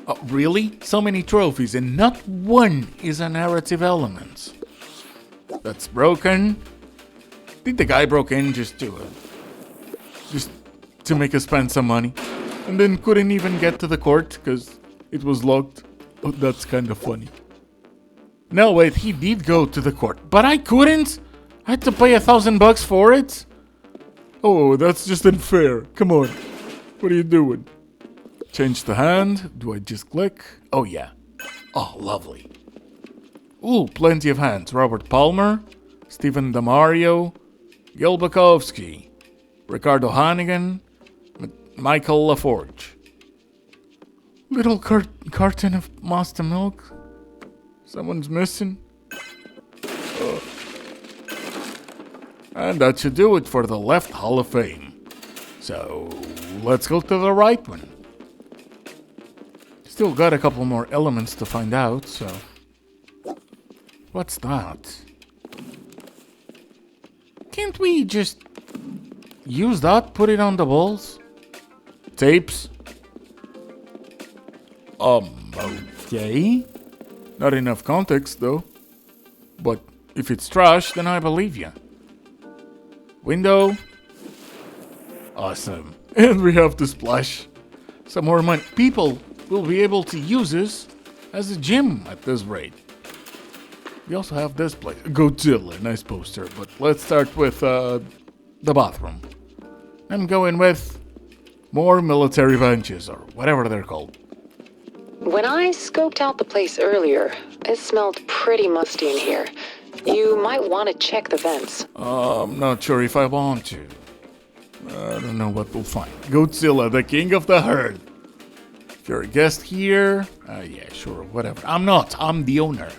Oh, really? So many trophies and not one is a narrative element. That's broken. I think the guy broke in just to make us spend some money. And then couldn't even get to the court because it was locked. Oh, that's kind of funny. No, wait, he did go to the court, but I couldn't? I had to pay $1,000 for it? Oh, that's just unfair. Come on. What are you doing? Change the hand. Do I just click? Oh, yeah. Oh, lovely. Ooh, plenty of hands. Robert Palmer, Stephen DeMario, Gil Bukowski, Ricardo Hannigan, Michael LaForge. Little carton of Monster Milk. Someone's missing. Oh. And that should do it for the left Hall of Fame. So, let's go to the right one. Still got a couple more elements to find out, so... What's that? Can't we just use that, put it on the walls? Tapes? Okay. Not enough context, though. But if it's trash, then I believe you. Window. Awesome. And we have the splash. Some more money. People will be able to use this as a gym at this rate. We also have this place. Godzilla, nice poster. But let's start with the bathroom. I'm going with more military benches, or whatever they're called. When I scoped out the place earlier, it smelled pretty musty in here. You might want to check the vents. I'm not sure if I want to. I don't know what we'll find. Godzilla, the king of the herd. If you're a guest here, yeah, sure, whatever. I'm not. I'm the owner.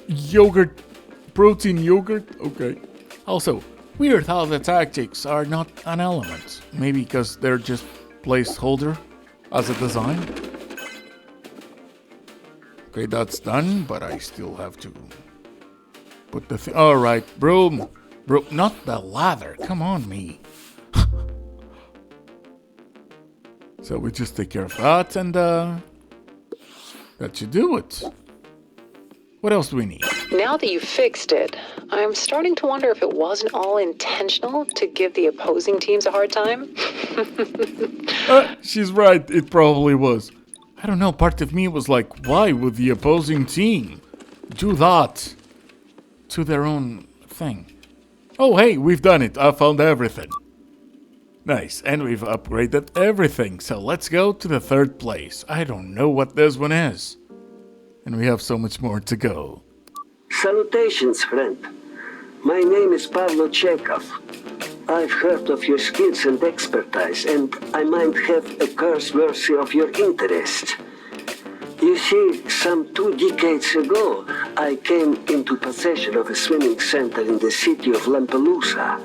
Yogurt. Protein yogurt? Okay. Also, weird how the tactics are not an element. Maybe because they're just placeholder as a design. Okay, that's done, but I still have to put the thing. Alright, broom. Broom, not the lather. Come on, me. So we just take care of that, and that should do it. What else do we need? Now that you've fixed it, I'm starting to wonder if it wasn't all intentional to give the opposing teams a hard time. She's right, it probably was. I don't know, part of me was like, why would the opposing team do that to their own thing? Oh, hey, we've done it. I found everything. Nice, and we've upgraded everything. So let's go to the third place. I don't know what this one is. And we have so much more to go. Salutations, friend. My name is Pavlo Chekhov. I've heard of your skills and expertise, and I might have a curse worthy of your interest. You see, some 2 decades ago, I came into possession of a swimming center in the city of Lampelusa.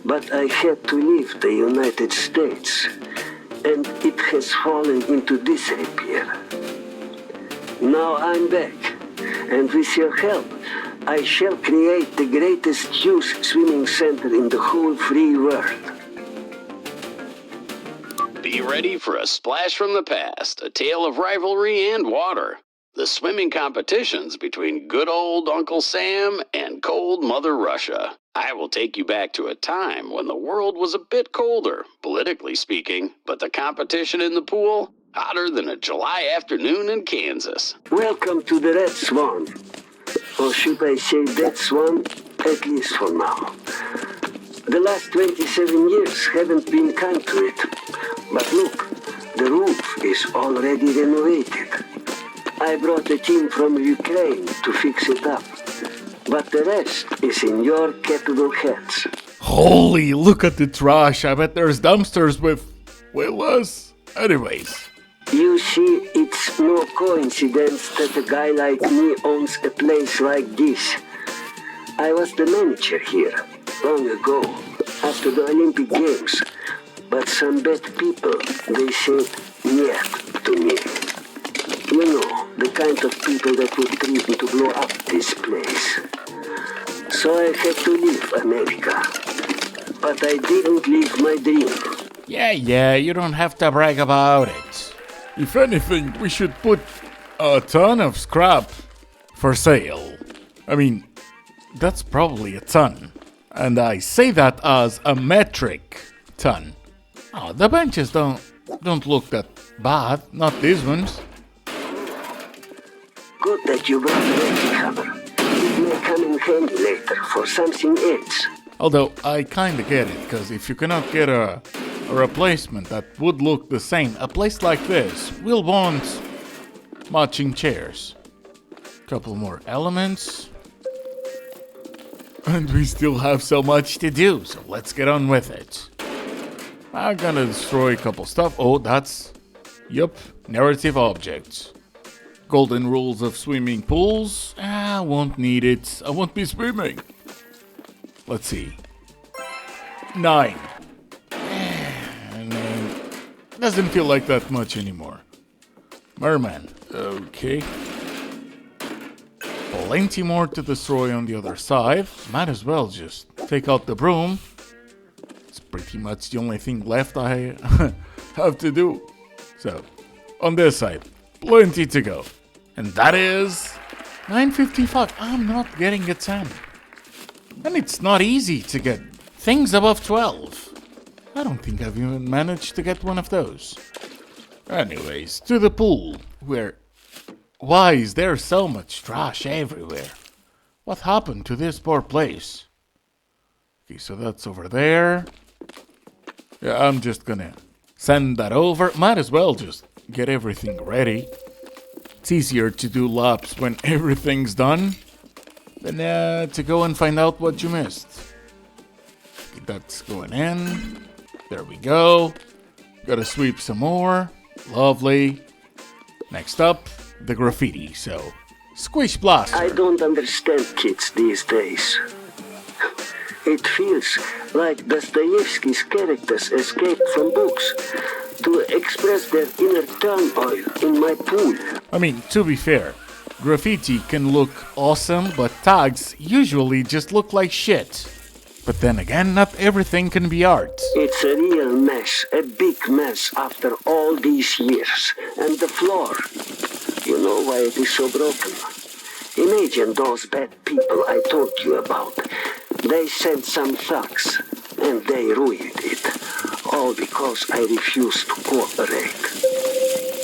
But I had to leave the United States, and it has fallen into disrepair. Now I'm back, and with your help, I shall create the greatest youth swimming center in the whole free world. Be ready for a splash from the past, a tale of rivalry and water. The swimming competitions between good old Uncle Sam and cold Mother Russia. I will take you back to a time when the world was a bit colder, politically speaking, but the competition in the pool, hotter than a July afternoon in Kansas. Welcome to the Red Swan. Or should I say Dead Swan, at least for now. The last 27 years haven't been kind to it. But look, the roof is already renovated. I brought a team from Ukraine to fix it up. But the rest is in your capable hands. Holy, look at the trash. I bet there's dumpsters with us. Anyways. You see, it's no coincidence that a guy like me owns a place like this. I was the manager here, long ago, after the Olympic Games. But some bad people, they said "niet" to me. You know, the kind of people that would threaten to blow up this place. So I had to leave America. But I didn't leave my dream. Yeah, you don't have to brag about it. If anything, we should put a ton of scrap for sale. I mean, that's probably a ton. And I say that as a metric ton. Oh, the benches don't look that bad, not these ones. Good that you brought the wrecking hammer. It may come in handy later for something else. Although, I kinda get it, because if you cannot get a replacement that would look the same, a place like this will want matching chairs. Couple more elements. And we still have so much to do, so let's get on with it. I'm gonna destroy a couple stuff. Oh, that's... Yup, narrative objects. Golden rules of swimming pools. I won't need it. I won't be swimming. Let's see. 9. And then... Doesn't feel like that much anymore. Merman. Okay. Plenty more to destroy on the other side. Might as well just take out the broom. It's pretty much the only thing left I have to do. So, on this side, plenty to go. And that is 955. I'm not getting a 10. And it's not easy to get things above 12. I don't think I've even managed to get one of those. Anyways, to the pool, where... Why is there so much trash everywhere? What happened to this poor place? Okay, so that's over there. Yeah, I'm just gonna send that over. Might as well just get everything ready. It's easier to do laps when everything's done than to go and find out what you missed. Okay, that's going in. There we go. Gotta sweep some more. Lovely. Next up, the graffiti, so Squish Blaster. I don't understand kids these days. It feels like Dostoevsky's characters escaped from books to express their inner turmoil in my pool. I mean, to be fair, graffiti can look awesome, but tags usually just look like shit. But then again, not everything can be art. It's a real mess, a big mess after all these years. And the floor, you know why it is so broken. Imagine those bad people I told you about. They sent some thugs, and they ruined it. All because I refused to cooperate.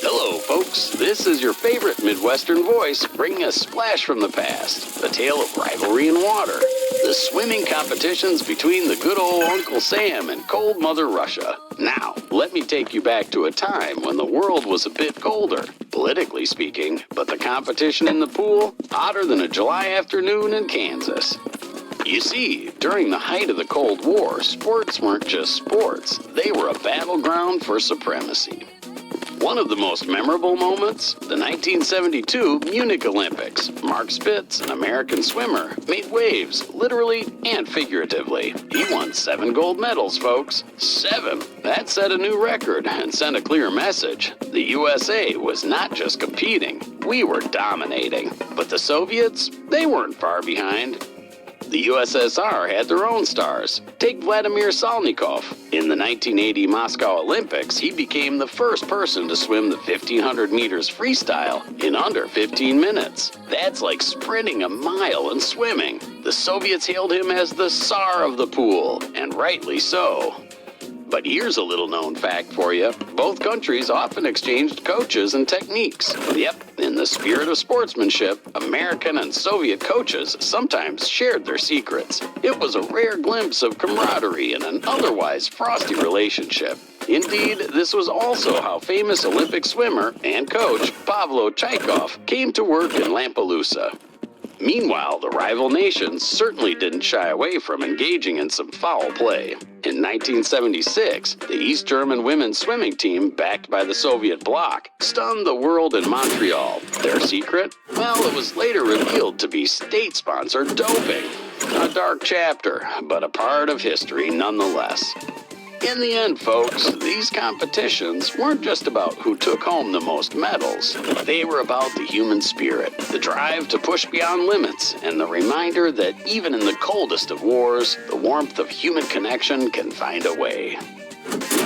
Hello, folks. This is your favorite Midwestern voice, bringing a splash from the past. The tale of rivalry in water. The swimming competitions between the good old Uncle Sam and cold Mother Russia. Now, let me take you back to a time when the world was a bit colder, politically speaking, but the competition in the pool, hotter than a July afternoon in Kansas. You see, during the height of the Cold War, sports weren't just sports. They were a battleground for supremacy. One of the most memorable moments, the 1972 Munich Olympics. Mark Spitz, an American swimmer, made waves, literally and figuratively. He won 7 gold medals, folks. 7! That set a new record and sent a clear message. The USA was not just competing, we were dominating. But the Soviets, they weren't far behind. The USSR had their own stars. Take Vladimir Salnikov. In the 1980 Moscow Olympics, he became the first person to swim the 1,500 meters freestyle in under 15 minutes. That's like sprinting a mile in swimming. The Soviets hailed him as the Tsar of the pool, and rightly so. But here's a little known fact for you. Both countries often exchanged coaches and techniques. Yep, in the spirit of sportsmanship, American and Soviet coaches sometimes shared their secrets. It was a rare glimpse of camaraderie in an otherwise frosty relationship. Indeed, this was also how famous Olympic swimmer and coach Pavlo Tchaikhov came to work in Lampelusa. Meanwhile, the rival nations certainly didn't shy away from engaging in some foul play. In 1976, the East German women's swimming team, backed by the Soviet bloc, stunned the world in Montreal. Their secret? Well, it was later revealed to be state-sponsored doping. A dark chapter, but a part of history nonetheless. In the end, folks, these competitions weren't just about who took home the most medals. They were about the human spirit, the drive to push beyond limits, and the reminder that even in the coldest of wars, the warmth of human connection can find a way.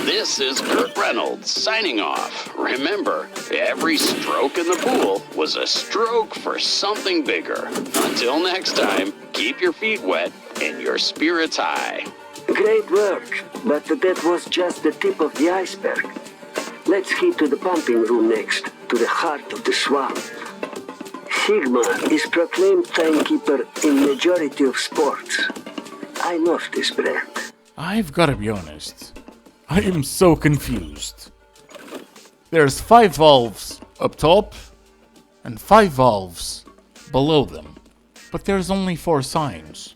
This is Kurt Reynolds signing off. Remember, every stroke in the pool was a stroke for something bigger. Until next time, keep your feet wet and your spirits high. Great work, but that was just the tip of the iceberg. Let's head to the pumping room next, to the heart of the Swan. Sigma is proclaimed timekeeper in majority of sports. I love this brand. I've gotta be honest. I am so confused. There's 5 valves up top and 5 valves below them. But there's only 4 signs.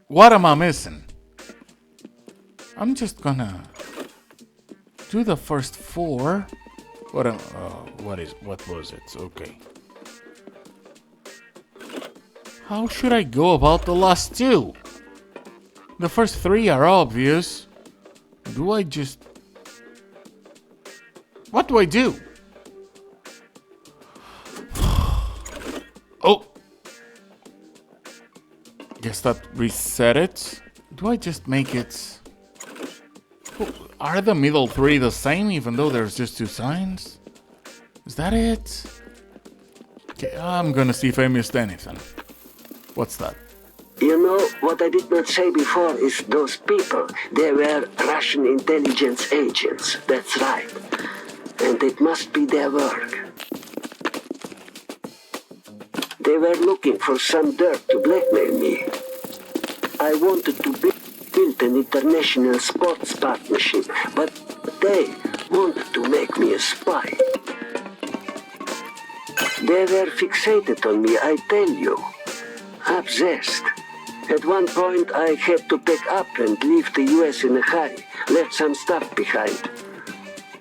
What am I missing? I'm just gonna do the first 4. What was it? Okay. How should I go about the last 2? The first 3 are obvious. Do I just... What do I do? Oh! Guess that reset it. Do I just make it... Are the middle 3 the same even though there's just 2 signs? Is that it? Okay, I'm gonna see if I missed anything. What's that? You know, what I did not say before is those people, they were Russian intelligence agents, that's right. And it must be their work. They were looking for some dirt to blackmail me. I wanted to build an international sports partnership, but they wanted to make me a spy. They were fixated on me, I tell you. Obsessed. At one point I had to pack up and leave the US in a hurry, left some stuff behind.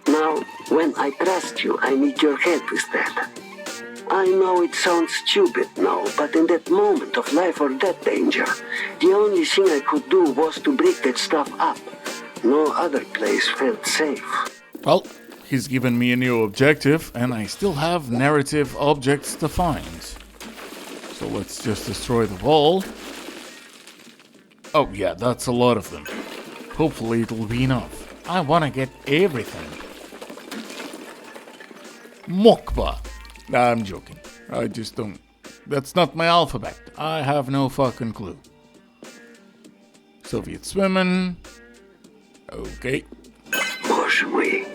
Now, when I trust you, I need your help with that. I know it sounds stupid now, but in that moment of life or death danger, the only thing I could do was to break that stuff up. No other place felt safe. Well, he's given me a new objective, and I still have narrative objects to find. So let's just destroy the wall. Oh yeah, that's a lot of them. Hopefully it'll be enough. I wanna get everything. Mokba. Nah, I'm joking. I just don't... That's not my alphabet. I have no fucking clue. Soviet swimming. Okay. Боже мой.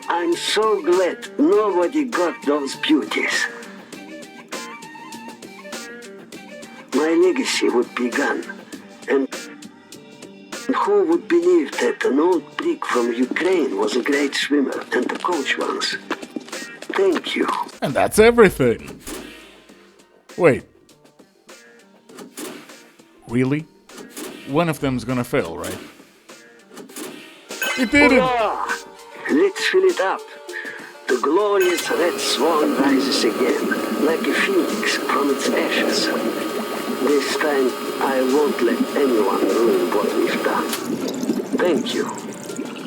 I'm so glad nobody got those beauties. My legacy would be gone. And who would believe that an old prig from Ukraine was a great swimmer and the coach once? Thank you. And that's everything. Wait. Really? One of them's gonna fail, right? It didn't! Hurrah! Let's fill it up. The glorious red swan rises again, like a phoenix from its ashes. This time, I won't let anyone ruin what we've done. Thank you.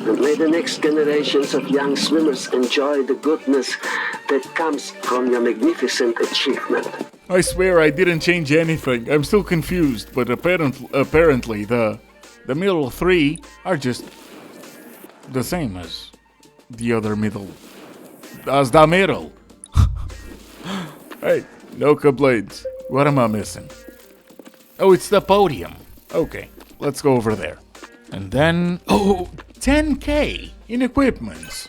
And may the next generations of young swimmers enjoy the goodness that comes from your magnificent achievement. I swear I didn't change anything. I'm still confused, but apparently the middle 3 are just the same as the other middle. As the middle. Hey, no complaints. What am I missing? Oh, it's the podium. Okay, let's go over there. And then... Oh, 10k in equipment.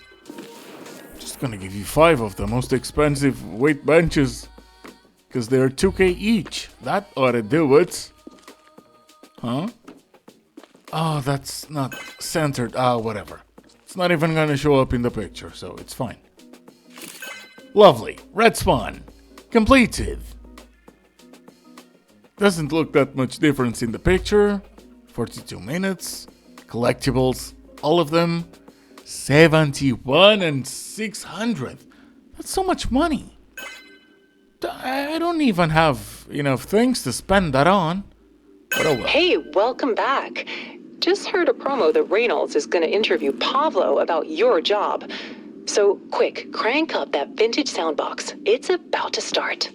Just gonna give you 5 of the most expensive weight benches. Because they're 2k each. That ought to do it. Huh? Oh, that's not centered. Whatever. It's not even gonna show up in the picture, so it's fine. Lovely. Red Swan. Completed. Doesn't look that much difference in the picture. 42 minutes. Collectibles. All of them. 71 and 600. That's so much money. I don't even have enough things to spend that on. But oh well. Hey, welcome back. Just heard a promo that Reynolds is going to interview Pablo about your job. So, quick, crank up that vintage soundbox. It's about to start.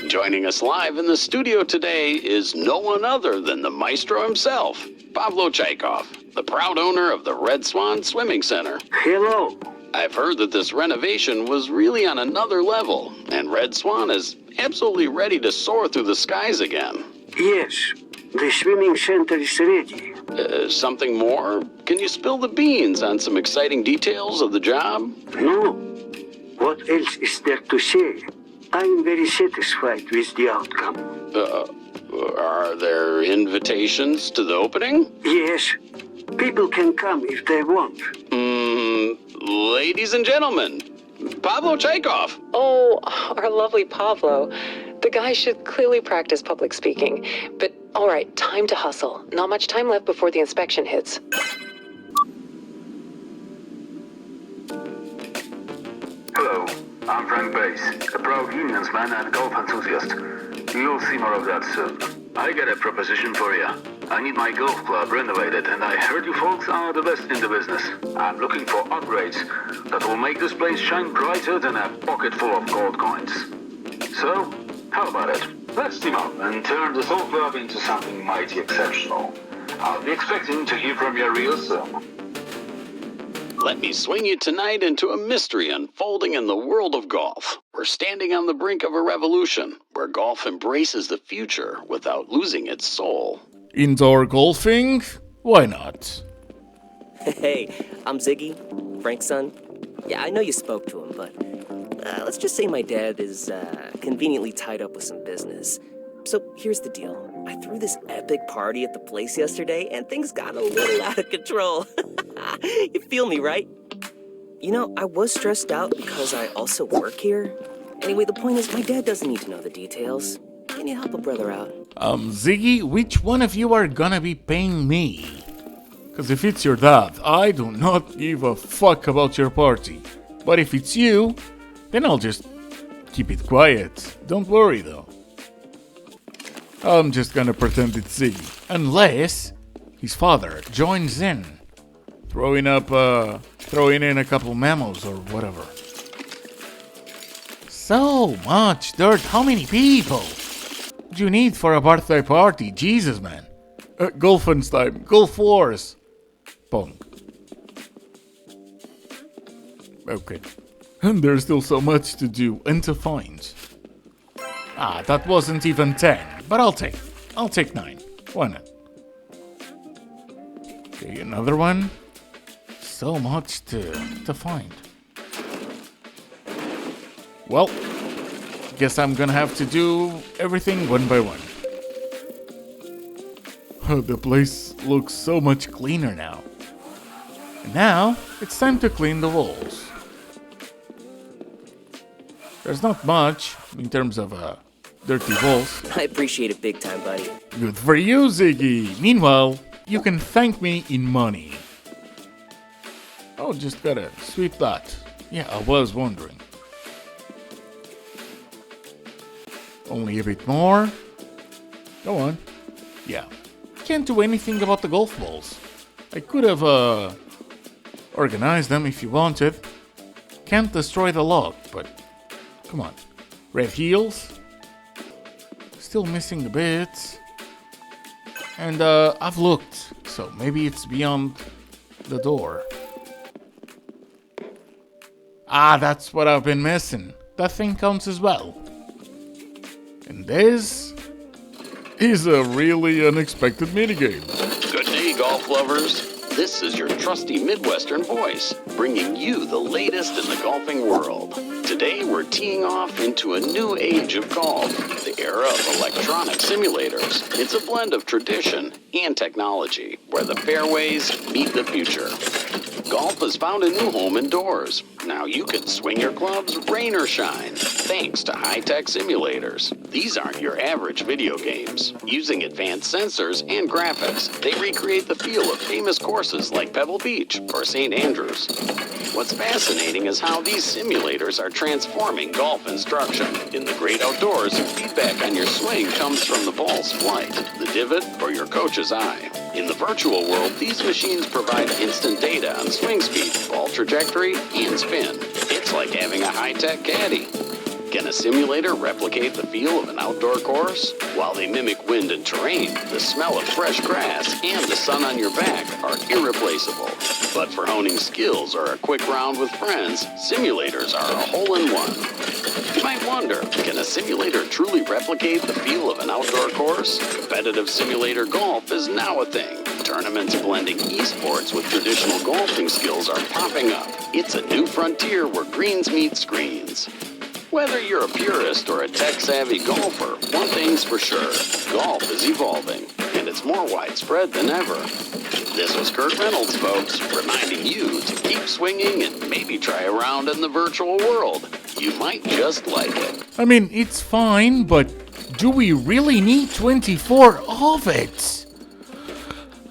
Joining us live in the studio today is no one other than the maestro himself. Pavlo Chaikov, the proud owner of the Red Swan Swimming Center. Hello. I've heard that this renovation was really on another level, and Red Swan is absolutely ready to soar through the skies again. Yes, the swimming center is ready. Something more? Can you spill the beans on some exciting details of the job? No. What else is there to say? I am very satisfied with the outcome. Are there invitations to the opening? Yes. People can come if they want. Ladies and gentlemen, Pavlo Chaikov. Oh, our lovely Pavlo. The guy should clearly practice public speaking. But all right, time to hustle. Not much time left before the inspection hits. Hello, I'm Frank Bass, a proud unionsman and golf enthusiast. You'll see more of that soon. I got a proposition for you. I need my golf club renovated, and I heard you folks are the best in the business. I'm looking for upgrades that will make this place shine brighter than a pocket full of gold coins. So, how about it? Let's team up and turn this old club into something mighty exceptional. I'll be expecting to hear from you real soon. Let me swing you tonight into a mystery unfolding in the world of golf. We're standing on the brink of a revolution, where golf embraces the future without losing its soul. Indoor golfing? Why not? Hey, I'm Ziggy, Frank's son. Yeah, I know you spoke to him, but let's just say my dad is conveniently tied up with some business. So here's the deal. I threw this epic party at the place yesterday, and things got a little out of control. You feel me, right? You know, I was stressed out because I also work here. Anyway, the point is, my dad doesn't need to know the details. Can you help a brother out? Ziggy, which one of you are gonna be paying me? Cause if it's your dad, I do not give a fuck about your party. But if it's you, then I'll just keep it quiet. Don't worry though. I'm just gonna pretend it's Ziggy. Unless his father joins in. Throwing in a couple memos or whatever. So much dirt, how many people? What do you need for a birthday party? Jesus, man. Golfen's time, Golf Wars. Pong. Okay. And there's still so much to do and to find. Ah, that wasn't even 10, but I'll take 9. Why not? Okay, another one. So much to find. Well, guess I'm gonna have to do everything one by one. The place looks so much cleaner now. And now, it's time to clean the walls. There's not much in terms of dirty walls. I appreciate it big time, buddy. Good for you, Ziggy. Meanwhile, you can thank me in money. Oh, just gotta sweep that. Yeah, I was wondering. Only a bit more. Go on. Yeah. Can't do anything about the golf balls. I could have, organized them if you wanted. Can't destroy the log, but come on. Red heels. Still missing the bits. And, I've looked, so maybe it's beyond the door. Ah, that's what I've been missing. That thing counts as well. And this is a really unexpected minigame. Good day, golf lovers. This is your trusty Midwestern voice, bringing you the latest in the golfing world. Today, we're teeing off into a new age of golf, the era of electronic simulators. It's a blend of tradition and technology, where the fairways meet the future. Golf has found a new home indoors. Now you can swing your clubs rain or shine, thanks to high-tech simulators. These aren't your average video games. Using advanced sensors and graphics, they recreate the feel of famous courses like Pebble Beach or St. Andrews. What's fascinating is how these simulators are transforming golf instruction. In the great outdoors, feedback on your swing comes from the ball's flight, the divot, or your coach's eye. In the virtual world, these machines provide instant data on swing speed, ball trajectory, and spin. It's like having a high-tech caddy. Can a simulator replicate the feel of an outdoor course? While they mimic wind and terrain, the smell of fresh grass and the sun on your back are irreplaceable. But for honing skills or a quick round with friends, simulators are a hole-in-one. You might wonder, can a simulator truly replicate the feel of an outdoor course? Competitive simulator golf is now a thing. Tournaments blending esports with traditional golfing skills are popping up. It's a new frontier where greens meet screens. Whether you're a purist or a tech-savvy golfer, one thing's for sure. Golf is evolving, and it's more widespread than ever. This was Kurt Reynolds, folks, reminding you to keep swinging and maybe try a round in the virtual world. You might just like it. I mean, it's fine, but do we really need 24 of it?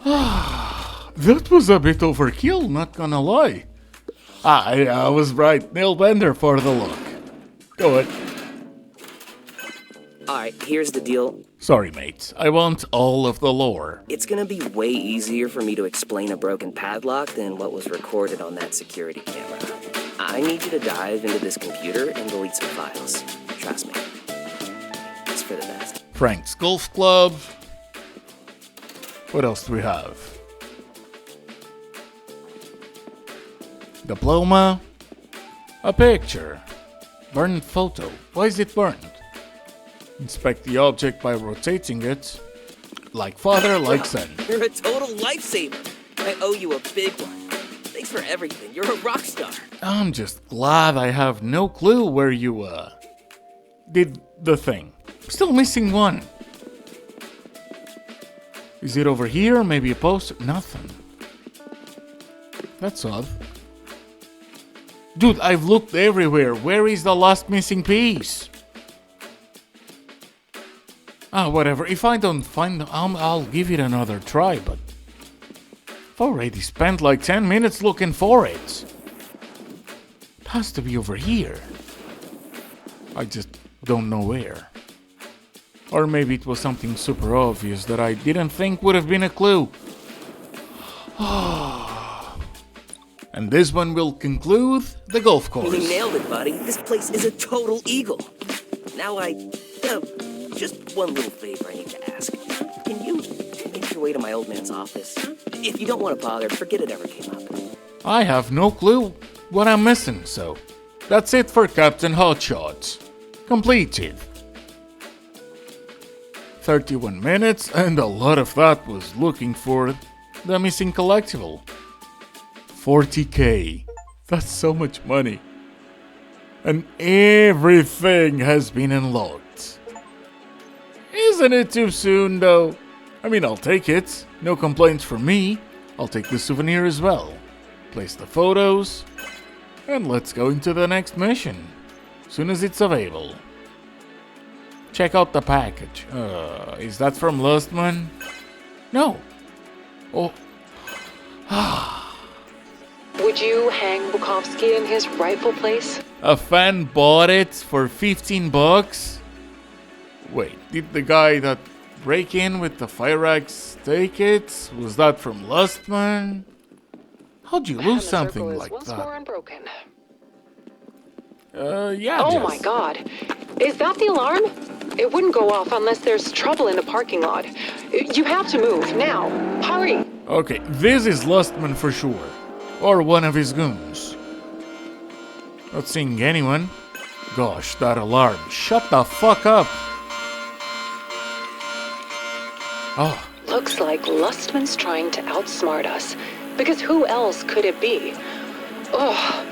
That was a bit overkill, not gonna lie. I was right, nail bender for the look. Go ahead. Alright, here's the deal. Sorry, mates. I want all of the lore. It's gonna be way easier for me to explain a broken padlock than what was recorded on that security camera. I need you to dive into this computer and delete some files. Trust me. It's for the best. Frank's Golf Club. What else do we have? Diploma. A picture. Burned photo. Why is it burned? Inspect the object by rotating it. Like father, like son. You're a total lifesaver. I owe you a big one. Thanks for everything. You're a rock star. I'm just glad I have no clue where you, did the thing. Still missing one. Is it over here? Maybe a poster? Nothing. That's odd. Dude, I've looked everywhere. Where is the last missing piece? Ah, whatever. If I don't find them, I'll give it another try, but I've already spent like 10 minutes looking for it. It has to be over here. I just don't know where. Or maybe it was something super obvious that I didn't think would have been a clue. And this one will conclude the golf course. You nailed it, buddy. This place is a total eagle. Now just one little favor I need to ask. Can you make your way to my old man's office? If you don't want to bother, forget it ever came up. I have no clue what I'm missing, so that's it for Captain Hotshot. Completed. 31 minutes, and a lot of that was looking for the missing collectible. 40k. That's so much money. And everything has been unlocked. Isn't it too soon, though? I mean, I'll take it. No complaints from me. I'll take the souvenir as well. Place the photos. And let's go into the next mission. Soon as it's available. Check out the package. Is that from Lustman? No. Oh. Would you hang Bukowski in his rightful place? A fan bought it for 15 bucks? Wait, did the guy that break in with the fire axe take it? Was that from Lustman? How'd you lose something like once that? more unbroken. Yeah, Oh Jess. my god. Is that the alarm? It wouldn't go off unless there's trouble in the parking lot. You have to move, now. Hurry! Okay, this is Lustman for sure. Or one of his goons. Not seeing anyone. Gosh, that alarm. Shut the fuck up. Oh. Looks like Lustman's trying to outsmart us. Because who else could it be? Oh,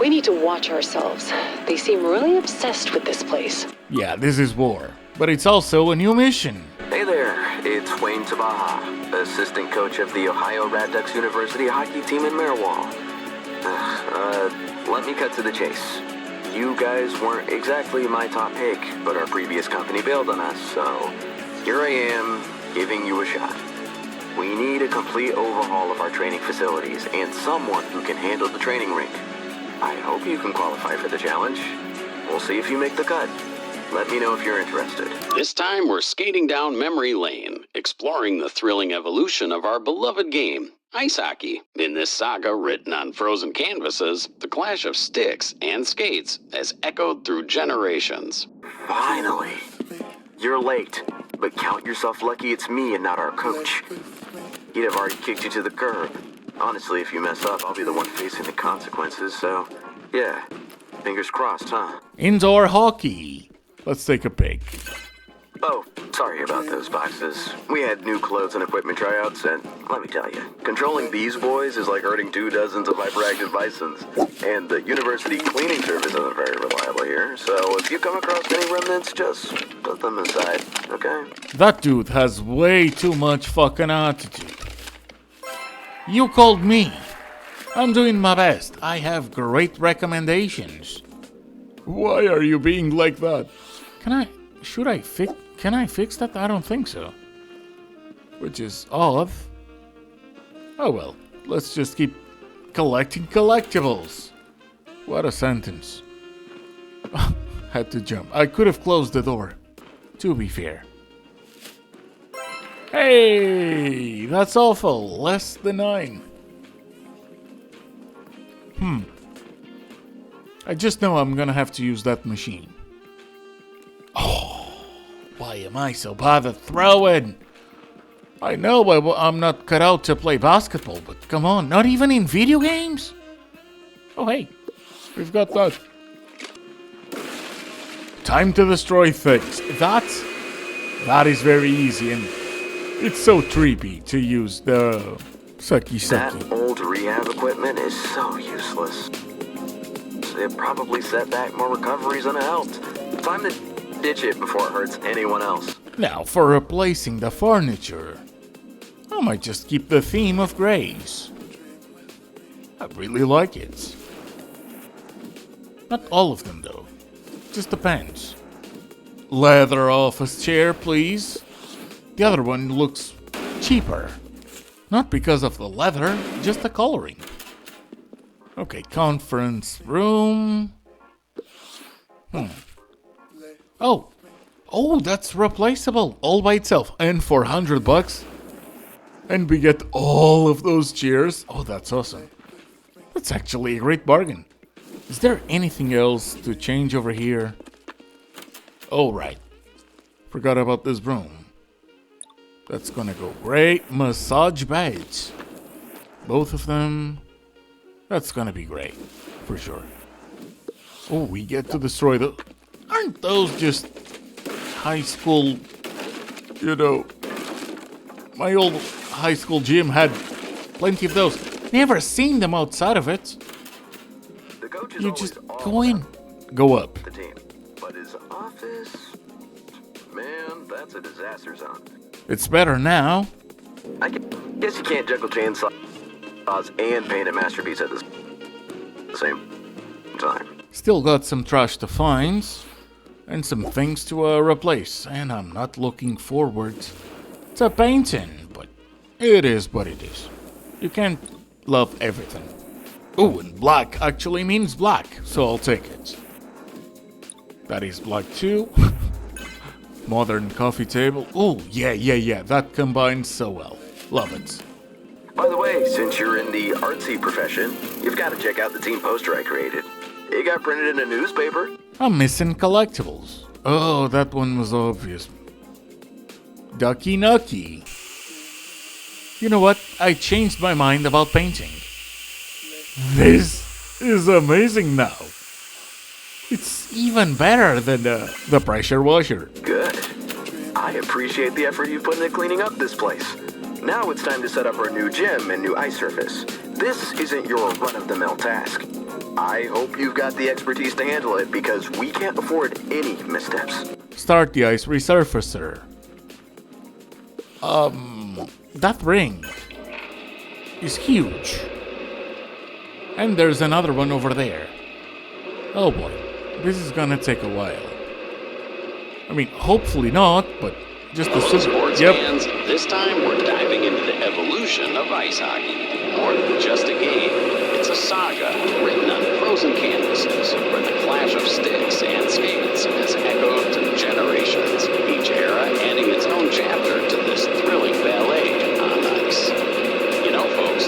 we need to watch ourselves. They seem really obsessed with this place. Yeah, this is war. But it's also a new mission. Hey there, it's Wayne Tabaha, assistant coach of the Ohio Rad Ducks University hockey team in Marewall. Let me cut to the chase. You guys weren't exactly my top pick, but our previous company bailed on us, so here I am, giving you a shot. We need a complete overhaul of our training facilities and someone who can handle the training rink. I hope you can qualify for the challenge. We'll see if you make the cut. Let me know if you're interested. This time we're skating down memory lane, exploring the thrilling evolution of our beloved game. Ice hockey. In this saga written on frozen canvases, the clash of sticks and skates has echoed through generations. Finally. You're late, but count yourself lucky it's me and not our coach. He'd have already kicked you to the curb. Honestly, if you mess up, I'll be the one facing the consequences, so yeah. Fingers crossed, huh? Indoor hockey. Let's take a pic. Oh, sorry about those boxes. We had new clothes and equipment tryouts, and let me tell you, controlling these boys is like herding 2 dozens of hyperactive bisons. And the university cleaning service isn't very reliable here, so if you come across any remnants, just put them aside, okay? That dude has way too much fucking attitude. You called me. I'm doing my best. I have great recommendations. Why are you being like that? Can I fix that? I don't think so. Which is odd. Oh well, let's just keep collecting collectibles. What a sentence. Had to jump. I could have closed the door, to be fair. Hey, that's awful. Less than 9. I just know I'm gonna have to use that machine. Why am I so bothered throwing? I know I'm not cut out to play basketball, but come on, not even in video games? Oh hey, we've got that. Time to destroy things. That is very easy, and it's so trippy to use the sucky. That old rehab equipment is so useless. It probably set back more recoveries than it helped. Time to ditch it before it hurts anyone else. Now, for replacing the furniture, I might just keep the theme of grays. I really like it. Not all of them, though. Just depends. Leather office chair, please. The other one looks cheaper. Not because of the leather, just the coloring. Okay, conference room. Oh, that's replaceable all by itself. And for $100. And we get all of those chairs. Oh, that's awesome. That's actually a great bargain. Is there anything else to change over here? Oh, right. Forgot about this room. That's gonna go great. Massage beds. Both of them. That's gonna be great. For sure. Oh, we get to destroy the... Aren't those just high school... You know... My old high school gym had plenty of those. Never seen them outside of it. You just go in. Go up. The team. But his office... Man, that's a disaster zone. It's better now. I guess you can't juggle chainsaws and paint a masterpiece at the same time. Still got some trash to find. And some things to replace. And I'm not looking forward to painting. But it is what it is. You can't love everything. Oh, and black actually means black. So I'll take it. That is black too. Modern coffee table. Oh, yeah. That combines so well. Love it. By the way, since you're in the artsy profession, you've got to check out the team poster I created. It got printed in a newspaper. I'm missing collectibles. Oh, that one was obvious. Ducky Nucky. You know what? I changed my mind about painting. This is amazing now. It's even better than the pressure washer. Good. I appreciate the effort you've put into cleaning up this place. Now it's time to set up our new gym and new ice surface. This isn't your run-of-the-mill task. I hope you've got the expertise to handle it because we can't afford any missteps. Start the ice resurfacer. That ring is huge. And there's another one over there. Oh boy, this is gonna take a while. I mean, hopefully not, but just a sports fans, this time we're diving into the evolution of ice hockey. More than just a game, it's a saga written on frozen canvases where the clash of sticks and skates has echoed through generations, each era adding its own chapter to this thrilling ballet on ice. You know, folks,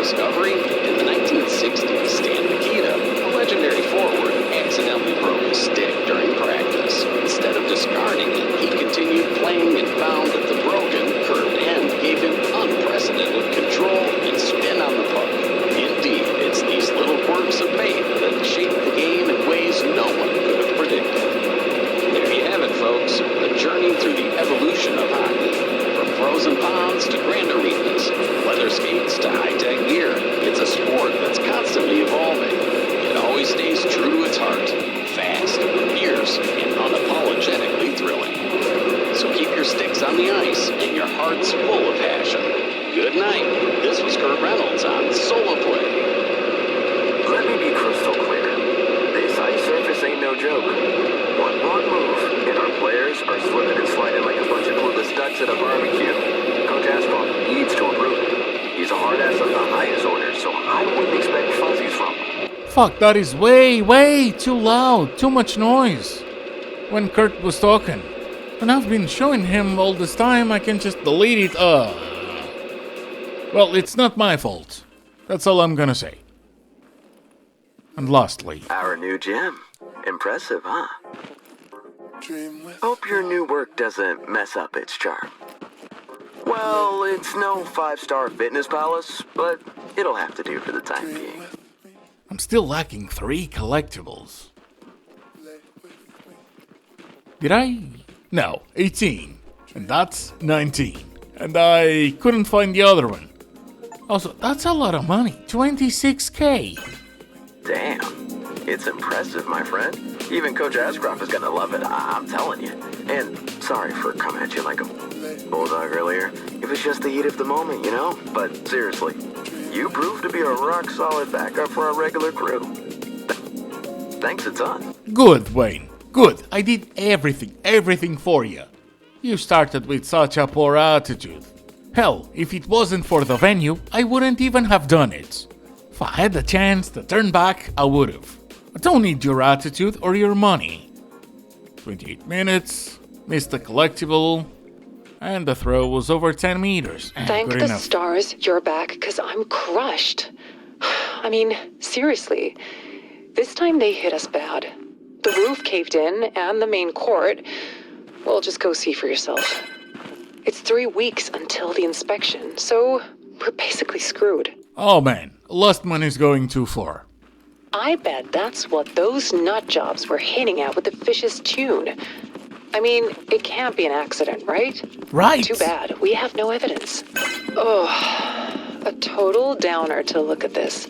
discovery? In the 1960s, Stan Mikita, a legendary forward, accidentally broke his stick during practice. Instead of discarding it, he continued playing and found that the broken, curved end gave him unprecedented control and spin on the puck. Indeed, it's these little quirks of fate that shaped the game in ways no one could have predicted. There you have it, folks. The journey through the evolution of hockey. From frozen ponds to grand arenas, leather skates to high-tech gear. It's a sport that's constantly evolving. It always stays true to its heart. Fast, fierce, and unapologetically thrilling. So keep your sticks on the ice and your hearts full of passion. Good night. This was Kurt Reynolds on Solo Play. Let me be crystal clear. This ice surface ain't no joke. One wrong move, and our players are slipping and sliding like a bunch of clueless ducks at a barbecue. Coach Asphalt needs to improve it. He's a hard ass of the highest order, so I wouldn't expect fuzzies from him. Fuck, that is way too loud. Too much noise. When Kurt was talking. And I've been showing him all this time, I can just delete it. Well, it's not my fault. That's all I'm gonna say. And lastly, our new gym. Impressive, huh? Hope your new work doesn't mess up its charm. Well, it's no 5-star fitness palace, but it'll have to do for the time being. I'm still lacking 3 collectibles. Did I? No, 18. And that's 19. And I couldn't find the other one. Also, that's a lot of money. 26K. Damn. It's impressive, my friend. Even Coach Ashcroft is gonna love it, I'm telling you. And sorry for coming at you like a bulldog earlier. It was just the heat of the moment, you know? But seriously, you proved to be a rock-solid backup for our regular crew. Thanks a ton. Good, Wayne. Good. I did everything for you. You started with such a poor attitude. Hell, if it wasn't for the venue, I wouldn't even have done it. If I had the chance to turn back, I would've. I don't need your attitude or your money. 28 minutes, missed the collectible, and the throw was over 10 meters. Thank Good the enough. stars you're back, because I'm crushed. I mean, seriously. This time they hit us bad. The roof caved in, and the main court. Well, just go see for yourself. It's 3 weeks until the inspection, so we're basically screwed. Oh man, Lustman is going too far. I bet that's what those nut jobs were hinting at with the fish's tune. I mean, it can't be an accident, right? Right. Too bad. We have no evidence. Oh, a total downer to look at this.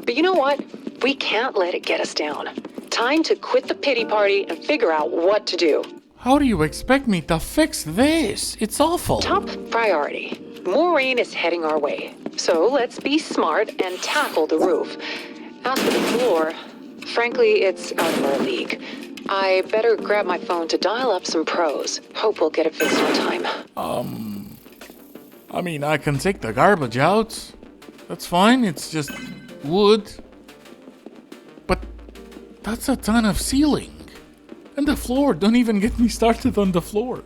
But you know what? We can't let it get us down. Time to quit the pity party and figure out what to do. How do you expect me to fix this? It's awful. Top priority. More rain is heading our way. So let's be smart and tackle the roof. As for the floor, frankly, it's out of our league. I better grab my phone to dial up some pros. Hope we'll get it fixed on time. I mean, I can take the garbage out. That's fine, it's just wood. But that's a ton of ceiling. And the floor, don't even get me started on the floor.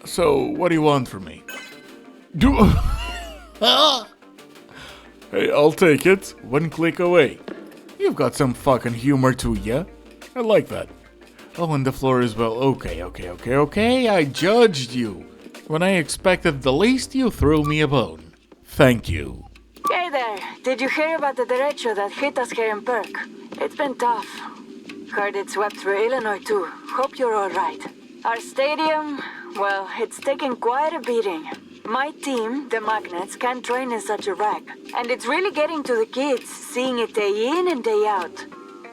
So, what do you want from me? Hey, I'll take it. 1 click away. You've got some fucking humor to ya. I like that. Oh, and the floor as well. Okay. I judged you. When I expected the least, you threw me a bone. Thank you. Hey there. Did you hear about the derecho that hit us here in Perk? It's been tough. Heard it swept through Illinois too. Hope you're alright. Our stadium, well, it's taking quite a beating. My team, the Magnets, can't train in such a wreck. And it's really getting to the kids, seeing it day in and day out.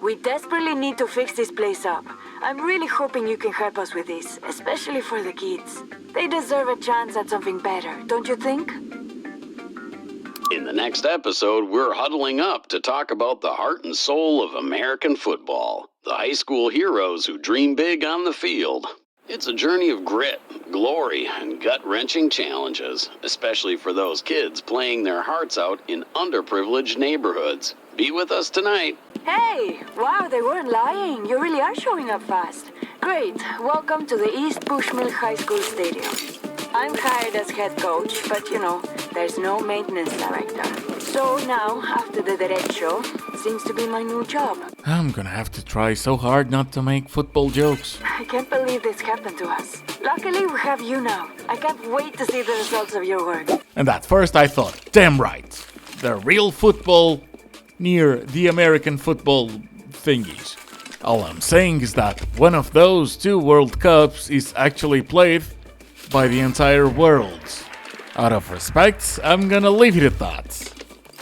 We desperately need to fix this place up. I'm really hoping you can help us with this, especially for the kids. They deserve a chance at something better, don't you think? In the next episode, we're huddling up to talk about the heart and soul of American football. The high school heroes who dream big on the field. It's a journey of grit, glory, and gut-wrenching challenges, especially for those kids playing their hearts out in underprivileged neighborhoods. Be with us tonight. Hey! Wow, they weren't lying. You really are showing up fast. Great. Welcome to the East Bushmill High School Stadium. I'm hired as head coach, but there's no maintenance director. So now, after the derecho, seems to be my new job. I'm gonna have to try so hard not to make football jokes. I can't believe this happened to us. Luckily, we have you now. I can't wait to see the results of your work. And at first I thought, damn right, the real football near the American football thingies. All I'm saying is that one of those two World Cups is actually played by the entire world. Out of respect, I'm gonna leave it at that.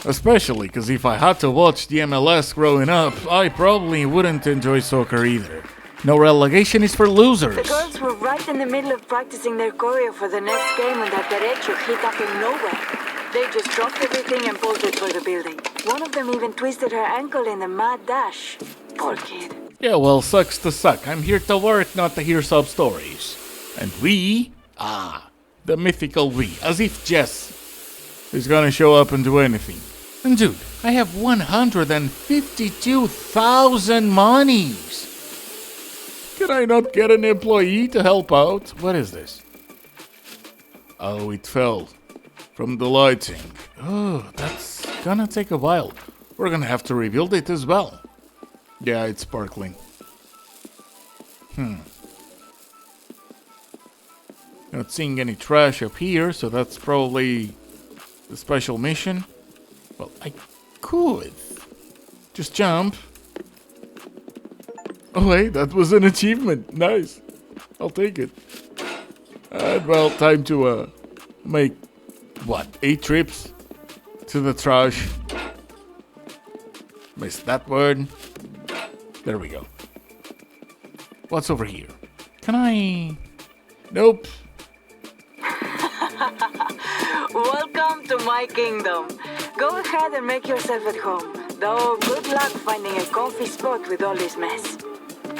Especially because if I had to watch the MLS growing up, I probably wouldn't enjoy soccer either. No relegation is for losers. The girls were right in the middle of practicing their choreo for the next game when that derecho hit up in nowhere. They just dropped everything and bolted for the building. One of them even twisted her ankle in the mad dash. Poor kid. Yeah, well, sucks to suck. I'm here to work, not to hear sub stories. And we? The mythical we. As if Jess is gonna show up and do anything. And dude, I have 152,000 monies. Can I not get an employee to help out? What is this? Oh, it fell from the lighting. Oh, that's gonna take a while. We're gonna have to rebuild it as well. Yeah, it's sparkling. Not seeing any trash up here, so that's probably the special mission. Well, I could just jump. Oh wait, that was an achievement. Nice. I'll take it. And well, time to make, 8 trips to the trash. Missed that word. There we go. What's over here? Can I... Nope. Welcome to my kingdom. Go ahead and make yourself at home. Though good luck finding a comfy spot with all this mess.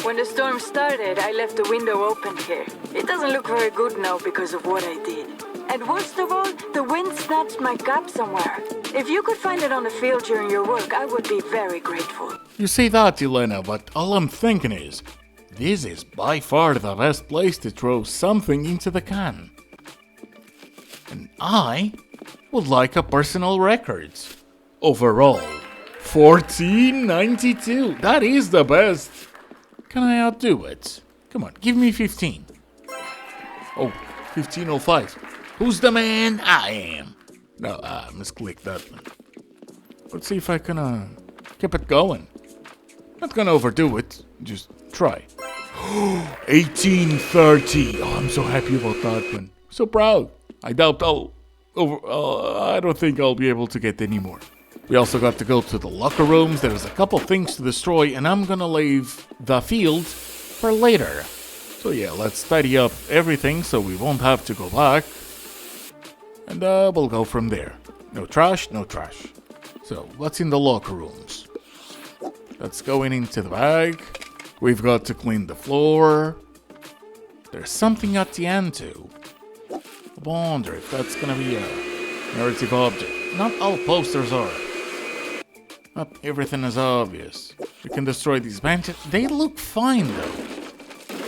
When the storm started, I left the window open here. It doesn't look very good now because of what I did. And worst of all, the wind snatched my cap somewhere. If you could find it on the field during your work, I would be very grateful. You say that, Elena, but all I'm thinking is, this is by far the best place to throw something into the can. And I would like a personal record. Overall, 1492. That is the best. Can I outdo it? Come on, give me 15. Oh, 1505. Who's the man? I am. No, I misclicked that one. Let's see if I can keep it going. Not gonna overdo it, just try. 1830. Oh, I'm so happy about that one. So proud. I doubt I don't think I'll be able to get any more. We also got to go to the locker rooms. There's a couple things to destroy, and I'm gonna leave the field for later. So yeah, let's tidy up everything so we won't have to go back. And we'll go from there. No trash, no trash. So, what's in the locker rooms? That's going into the bag. We've got to clean the floor. There's something at the end too. I wonder if that's gonna be a narrative object. Not all posters are. Not everything is obvious. We can destroy these benches. They look fine though.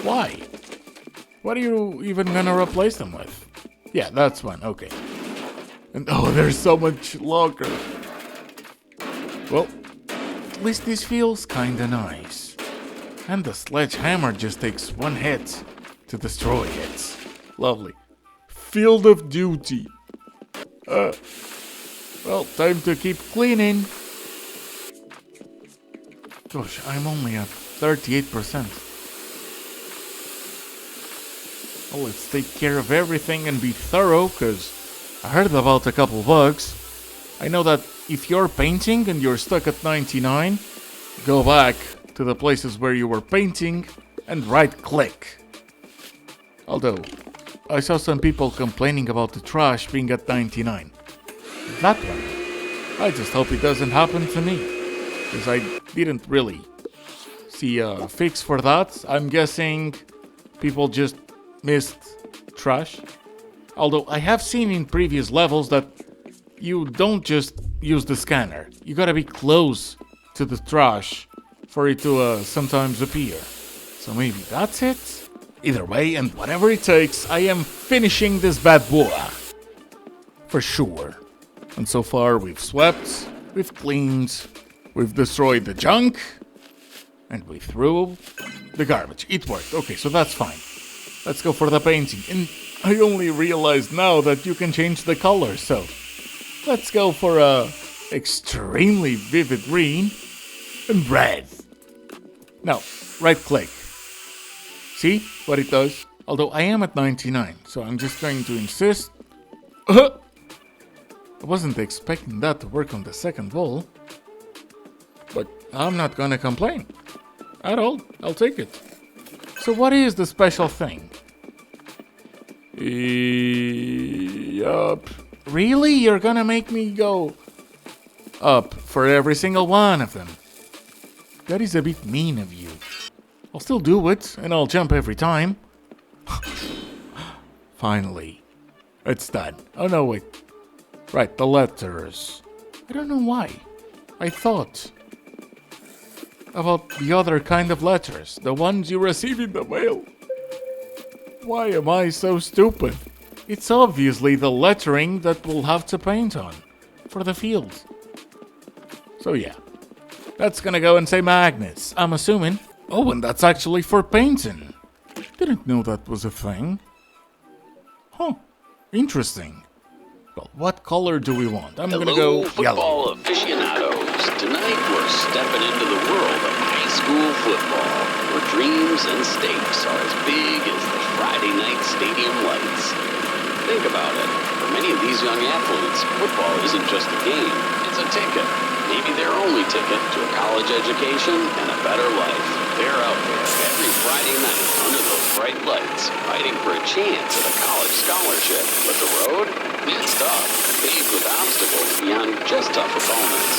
Why? What are you even gonna replace them with? Yeah, that's one. Okay. And oh, there's so much locker. Well, at least this feels kinda nice. And the sledgehammer just takes one hit to destroy it. Lovely. Field of duty. Well, time to keep cleaning. Gosh, I'm only at 38%. Well, let's take care of everything and be thorough, because I heard about a couple bugs. I know that if you're painting and you're stuck at 99, go back to the places where you were painting and right-click. Although, I saw some people complaining about the trash being at 99. That one, I just hope it doesn't happen to me, because I didn't really see a fix for that. I'm guessing people just missed trash. Although I have seen in previous levels that you don't just use the scanner. You gotta be close to to the trash for it to sometimes appear. So maybe that's it? Either way, and whatever it takes, I am finishing this bad boy. For sure. And so far, we've swept, we've cleaned, we've destroyed the junk, and we threw the garbage. It worked. Okay, so that's fine. Let's go for the painting. And I only realized now that you can change the color, so let's go for a extremely vivid green and red. Now, right-click. See what it does? Although I am at 99, so I'm just going to insist. I wasn't expecting that to work on the second wall. But I'm not gonna complain. At all. I'll take it. So what is the special thing? Yup. Really? You're gonna make me go up for every single one of them? That is a bit mean of you. I'll still do it, and I'll jump every time. Finally. It's done. Oh no, wait. Right, the letters. I don't know why. I thought about the other kind of letters. The ones you receive in the mail. Why am I so stupid? It's obviously the lettering that we'll have to paint on. For the field. So yeah. That's gonna go and say magnets, I'm assuming. Oh, and that's actually for painting. Didn't know that was a thing. Huh. Interesting. Well, what color do we want? I'm gonna go football yellow. aficionados. Tonight we're stepping into the world of high school football, where dreams and stakes are as big as the Friday night stadium lights. Think about it. For many of these young athletes, football isn't just a game, it's a ticket. Maybe their only ticket to a college education and a better life. They're out there every Friday night under those bright lights, fighting for a chance at a college scholarship. But the road? It's tough, paved with obstacles beyond just tough opponents.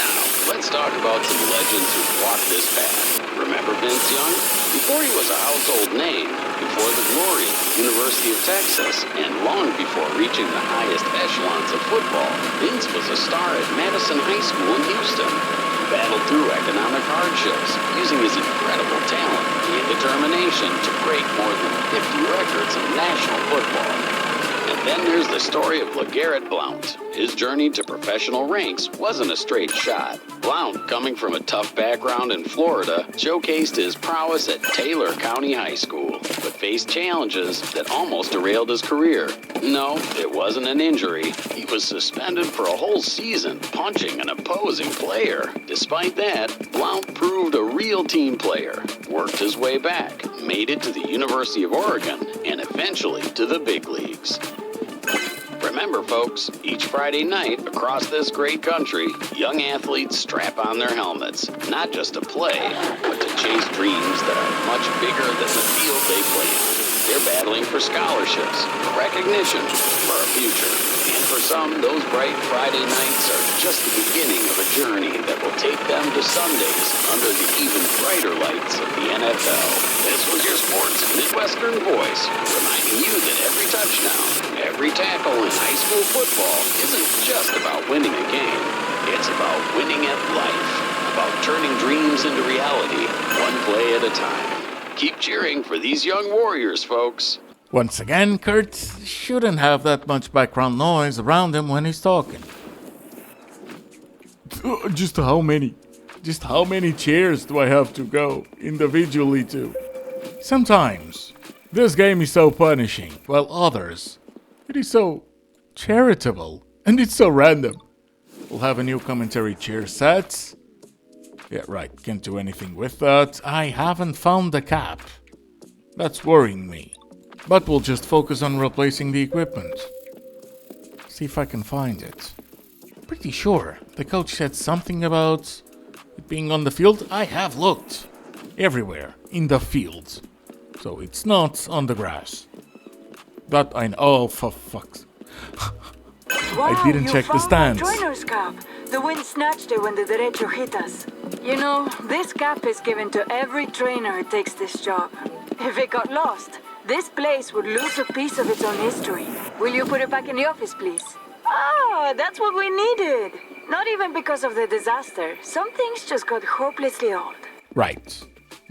Now, let's talk about some legends who walked this path. Remember Vince Young? Before he was a household name, before the glory of the University of Texas, and long before reaching the highest echelons of football, Vince was a star at Madison High School in Houston. He battled through economic hardships, using his incredible talent and determination to break more than 50 records in national football. And then there's the story of LeGarrette Blount. His journey to professional ranks wasn't a straight shot. Blount, coming from a tough background in Florida, showcased his prowess at Taylor County High School, but faced challenges that almost derailed his career. No, it wasn't an injury. He was suspended for a whole season, punching an opposing player. Despite that, Blount proved a real team player, worked his way back, made it to the University of Oregon, and eventually to the big leagues. Remember, folks, each Friday night across this great country, young athletes strap on their helmets, not just to play, but to chase dreams that are much bigger than the field they play on. They're battling for scholarships, recognition, for a future. And for some, those bright Friday nights are just the beginning of a journey that will take them to Sundays under the even brighter lights of the NFL. This was your sports Midwestern voice, reminding you that every touchdown, every tackle in high school football isn't just about winning a game. It's about winning at life, about turning dreams into reality, one play at a time. Keep cheering for these young warriors, folks. Once again, Kurt shouldn't have that much background noise around him when he's talking. Just how many chairs do I have to go individually to? Sometimes, this game is so punishing, while others, it is so charitable, and it's so random. We'll have a new commentary chair set. Yeah, right, can't do anything with that. I haven't found the cap. That's worrying me. But we'll just focus on replacing the equipment. See if I can find it. Pretty sure the coach said something about it being on the field. I have looked everywhere in the field. So it's not on the grass. That I know. Oh, for fuck's... Wow, I didn't check the stands. Joiner's cap. The wind snatched it when the derecho hit us. You know, this cap is given to every trainer who takes this job. If it got lost, this place would lose a piece of its own history. Will you put it back in the office, please? Ah, that's what we needed. Not even because of the disaster. Some things just got hopelessly old. Right.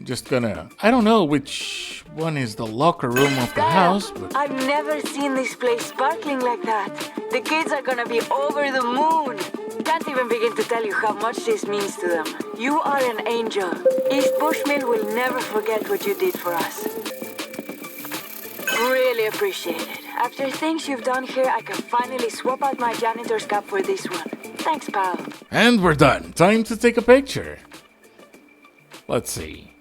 just gonna... I don't know which one is the locker room of the house, but... I've never seen this place sparkling like that. The kids are gonna be over the moon. Can't even begin to tell you how much this means to them. You are an angel. East Bushmill will never forget what you did for us. Really appreciate it. After things you've done here, I can finally swap out my janitor's cap for this one. Thanks, pal. And we're done. Time to take a picture. Let's see.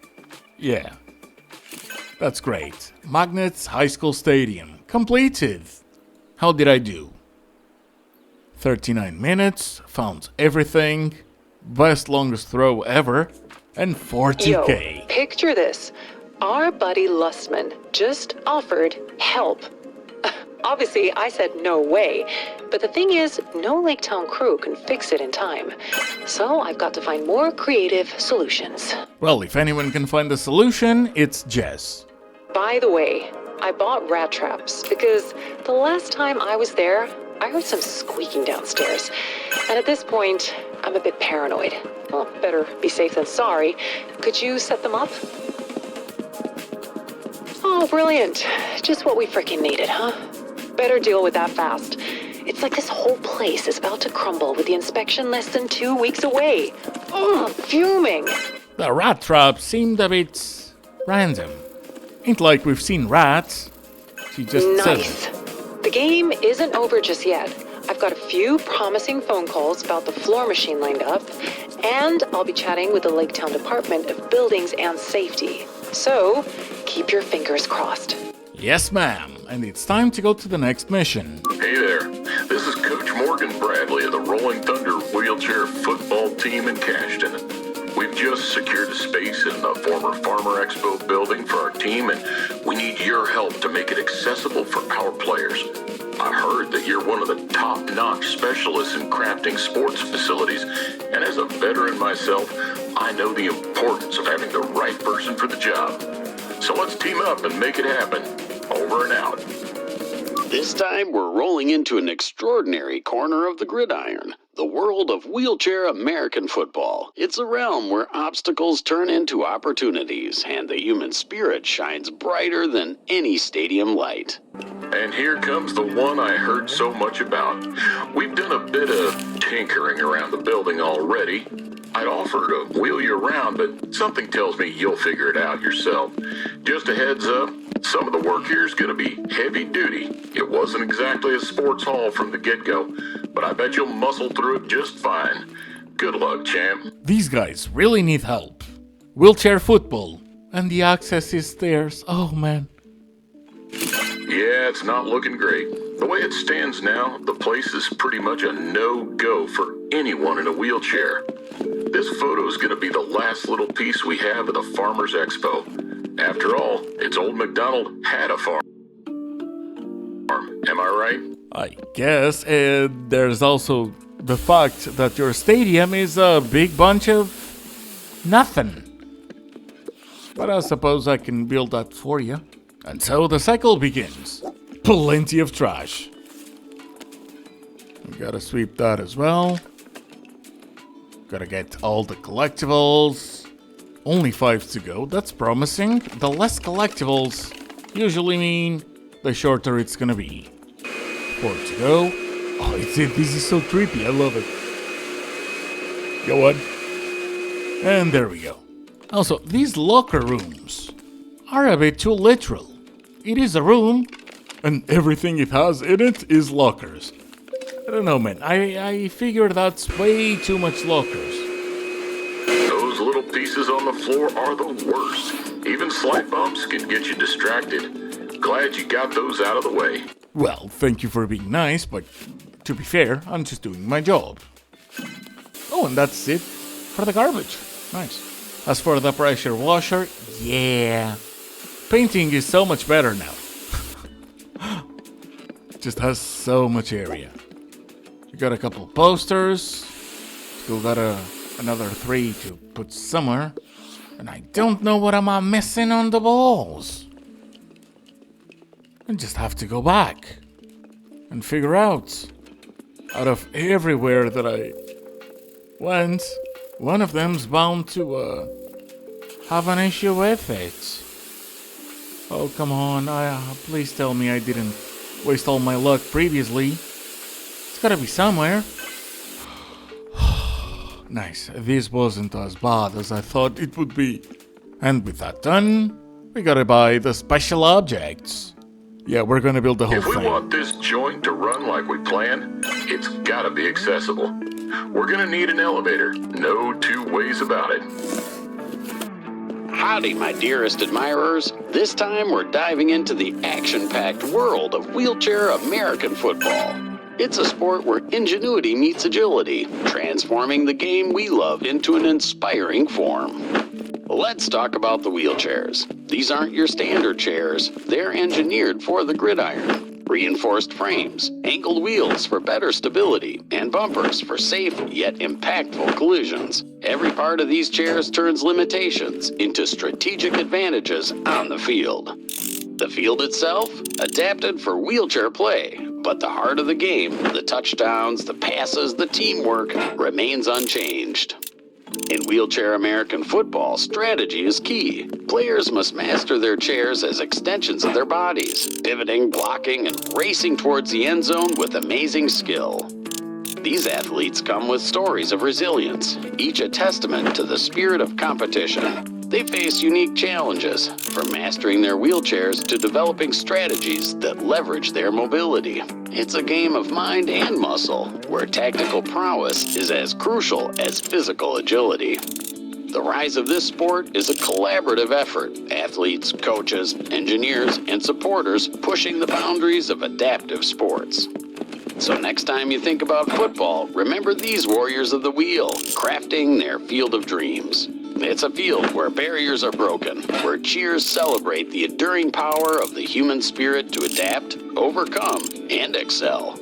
Yeah. That's great. Magnets High School Stadium. Completed. How did I do? 39 minutes. Found everything. Best longest throw ever. And 40k. Yo, picture this. Our buddy Lustman just offered help. Obviously, I said no way. But the thing is, no Laketown crew can fix it in time. So I've got to find more creative solutions. Well, if anyone can find a solution, it's Jess. By the way, I bought rat traps because the last time I was there, I heard some squeaking downstairs. And at this point, I'm a bit paranoid. Well, better be safe than sorry. Could you set them up? Oh, brilliant. Just what we frickin' needed, huh? Better deal with that fast. It's like this whole place is about to crumble with the inspection less than 2 weeks away. Ugh, fuming. The rat trap seemed a bit random. Ain't like we've seen rats. She just Nice. said it. The game isn't over just yet. I've got a few promising phone calls about the floor machine lined up, and I'll be chatting with the Laketown Department of Buildings and Safety. So, keep your fingers crossed. Yes, ma'am. And it's time to go to the next mission. Hey there. This is Coach Morgan Bradley of the Rolling Thunder wheelchair football team in Cashton. We've just secured a space in the former Farmer Expo building for our team, and we need your help to make it accessible for our players. I heard that you're one of the top-notch specialists in crafting sports facilities, and as a veteran myself, I know the importance of having the right person for the job. So let's team up and make it happen. Over and out. This time, we're rolling into an extraordinary corner of the gridiron, the world of wheelchair American football. It's a realm where obstacles turn into opportunities, and the human spirit shines brighter than any stadium light. And here comes the one I heard so much about. We've done a bit of tinkering around the building already. I'd offer to wheel you around, but something tells me you'll figure it out yourself. Just a heads up, some of the work here is going to be heavy duty. It wasn't exactly a sports hall from the get-go, but I bet you'll muscle through it just fine. Good luck, champ. These guys really need help. Wheelchair football. And the access is stairs. Oh, man. Yeah, it's not looking great. The way it stands now, the place is pretty much a no-go for anyone in a wheelchair. This photo is going to be the last little piece we have of the Farmers Expo. After all, it's old MacDonald had a farm. Am I right? I guess. There's also the fact that your stadium is a big bunch of nothing. But I suppose I can build that for you. And so the cycle begins. Plenty of trash. We gotta sweep that as well. Gotta get all the collectibles. Only 5 to go, that's promising. The less collectibles usually mean the shorter it's gonna be. 4 to go. Oh, this is so trippy, I love it. Go on. And there we go. Also, these locker rooms are a bit too literal. It is a room, and everything it has in it is lockers. I don't know, man. I figure that's way too much lockers. Those little pieces on the floor are the worst. Even slight bumps can get you distracted. Glad you got those out of the way. Well, thank you for being nice, but to be fair, I'm just doing my job. Oh, and that's it for the garbage. Nice. As for the pressure washer, yeah. Painting is so much better now. It just has so much area. You got a couple posters. Still got another 3 to put somewhere. And I don't know what I'm missing on the walls. I just have to go back and figure out of everywhere that I went, one of them's bound to have an issue with it. Oh, come on. Please tell me I didn't waste all my luck previously. It's gotta be somewhere. Nice. This wasn't as bad as I thought it would be. And with that done, we gotta buy the special objects. Yeah, we're gonna build the whole If we thing. want this joint to run like we planned, it's gotta be accessible. We're gonna need an elevator. No two ways about it. Howdy, my dearest admirers. This time we're diving into the action-packed world of wheelchair American football. It's a sport where ingenuity meets agility, transforming the game we love into an inspiring form. Let's talk about the wheelchairs. These aren't your standard chairs. They're engineered for the gridiron. Reinforced frames, angled wheels for better stability, and bumpers for safe yet impactful collisions. Every part of these chairs turns limitations into strategic advantages on the field. The field itself, adapted for wheelchair play, but the heart of the game, the touchdowns, the passes, the teamwork, remains unchanged. In wheelchair American football, strategy is key. Players must master their chairs as extensions of their bodies, pivoting, blocking, and racing towards the end zone with amazing skill. These athletes come with stories of resilience, each a testament to the spirit of competition. They face unique challenges, from mastering their wheelchairs to developing strategies that leverage their mobility. It's a game of mind and muscle, where tactical prowess is as crucial as physical agility. The rise of this sport is a collaborative effort. Athletes, coaches, engineers, and supporters pushing the boundaries of adaptive sports. So next time you think about football, remember these warriors of the wheel, crafting their field of dreams. It's a field where barriers are broken, where cheers celebrate the enduring power of the human spirit to adapt, overcome, and excel.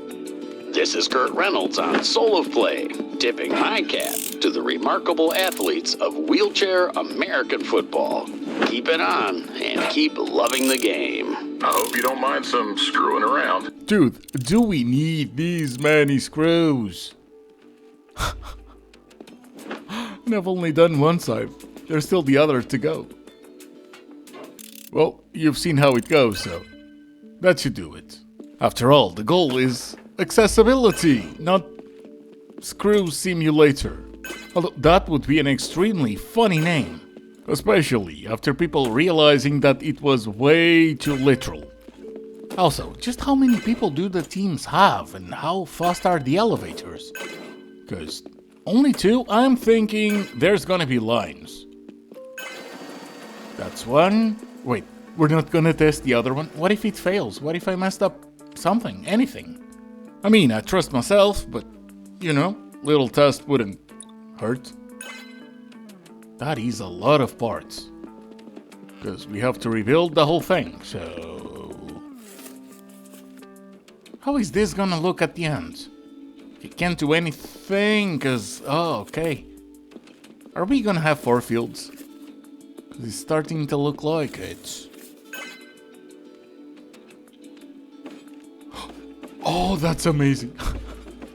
This is Kurt Reynolds on Soul of Play, tipping my cap to the remarkable athletes of wheelchair American football. Keep it on and keep loving the game. I hope you don't mind some screwing around. Dude, do we need these many screws? And I've only done one side. There's still the other to go. Well, you've seen how it goes, so that should do it. After all, the goal is accessibility, not Screw Simulator. Although that would be an extremely funny name, especially after people realizing that it was way too literal. Also, just how many people do the teams have and how fast are the elevators? Because only 2? I'm thinking there's gonna be lines. That's one. Wait, we're not gonna test the other one? What if it fails? What if I messed up something? Anything? I mean, I trust myself, but, you know, little test wouldn't hurt. That is a lot of parts. Because we have to rebuild the whole thing, so... How is this gonna look at the end? It can't do anything, cause... Oh, okay. Are we gonna have 4 fields? Cause it's starting to look like it. Oh, that's amazing.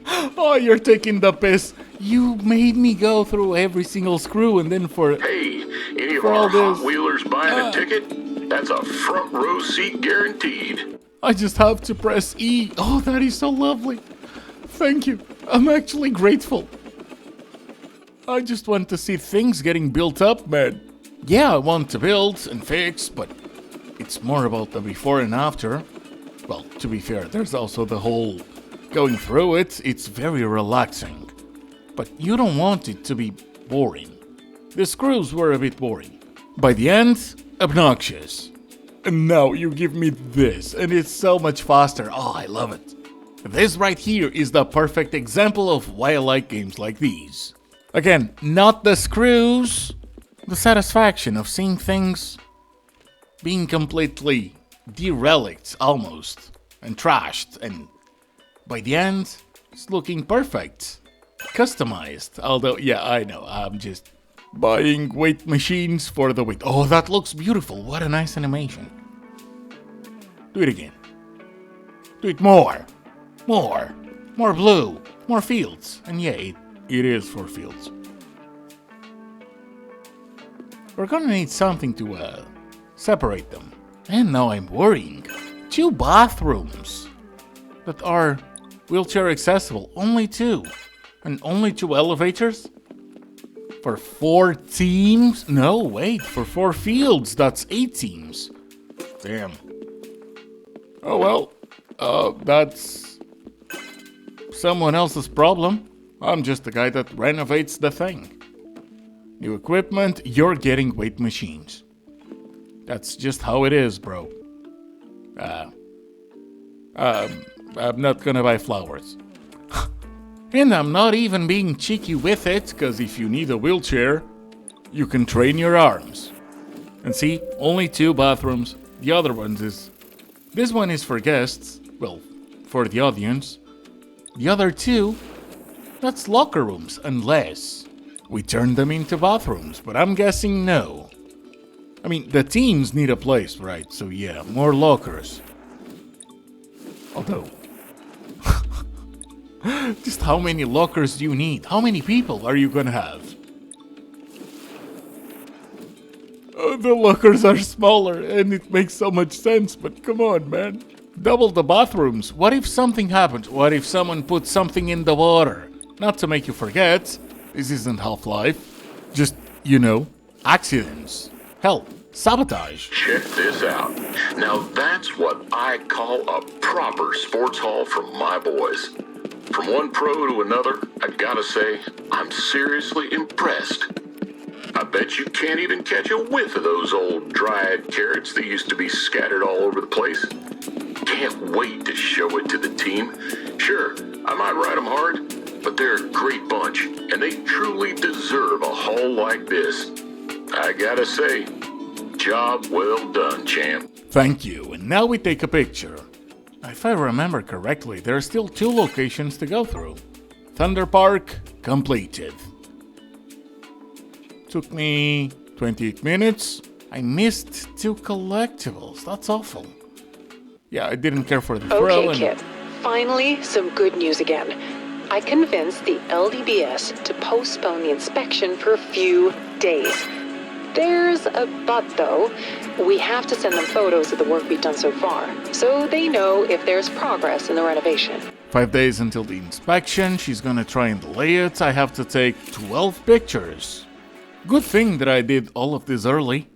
Oh, you're taking the piss. You made me go through every single screw and then for... Hey, any of for our all this... Hot Wheelers buying a ticket? That's a front row seat guaranteed. I just have to press E. Oh, that is so lovely. Thank you. I'm actually grateful. I just want to see things getting built up, man. Yeah, I want to build and fix, but it's more about the before and after. Well, to be fair, there's also the whole going through it. It's very relaxing. But you don't want it to be boring. The screws were a bit boring. By the end, obnoxious. And now you give me this, and it's so much faster. Oh, I love it. This right here is the perfect example of why I like games like these. Again, not the screws. The satisfaction of seeing things being completely derelict almost, and trashed, and by the end, it's looking perfect. Customized, although, yeah, I know, I'm just buying weight machines for the weight. Oh, that looks beautiful. What a nice animation. Do it again. Do it more. More. More blue. More fields. And yeah, it is for fields. we're gonna need something to separate them. And now I'm worrying. 2 bathrooms that are wheelchair accessible. Only 2. And only 2 elevators? For 4 teams? No, wait, for 4 fields, that's 8 teams. Damn. Oh well, that's someone else's problem. I'm just the guy that renovates the thing. New equipment, you're getting weight machines. That's just how it is, bro. I'm not gonna buy flowers. And I'm not even being cheeky with it, cause if you need a wheelchair, you can train your arms. And see, only 2 bathrooms. The other ones is... This one is for guests, well, for the audience. The other 2, that's locker rooms, unless we turn them into bathrooms, but I'm guessing no. I mean, the teams need a place, right? So yeah, more lockers. Although... Just how many lockers do you need? How many people are you gonna have? The lockers are smaller and it makes so much sense, but come on, man. Double the bathrooms. What if something happens? What if someone puts something in the water? Not to make you forget, this isn't Half-Life. Just, you know, accidents. Hell, sabotage. Check this out. Now that's what I call a proper sports hall for my boys. From one pro to another, I gotta say, I'm seriously impressed. I bet you can't even catch a whiff of those old dried carrots that used to be scattered all over the place. Can't wait to show it to the team. Sure, I might ride them hard, but they're a great bunch, and they truly deserve a hall like this. I gotta say, job well done, champ. Thank you, and now we take a picture. If I remember correctly, there are still 2 locations to go through. Thunderpark completed. Took me 28 minutes. I missed 2 collectibles. That's awful. Yeah, I didn't care for the thrill. Okay, kid. Finally, some good news again. I convinced the LDBS to postpone the inspection for a few days. There's a but, though. We have to send them photos of the work we've done so far, so they know if there's progress in the renovation. 5 days until the inspection. She's gonna try and delay it. I have to take 12 pictures. Good thing that I did all of this early.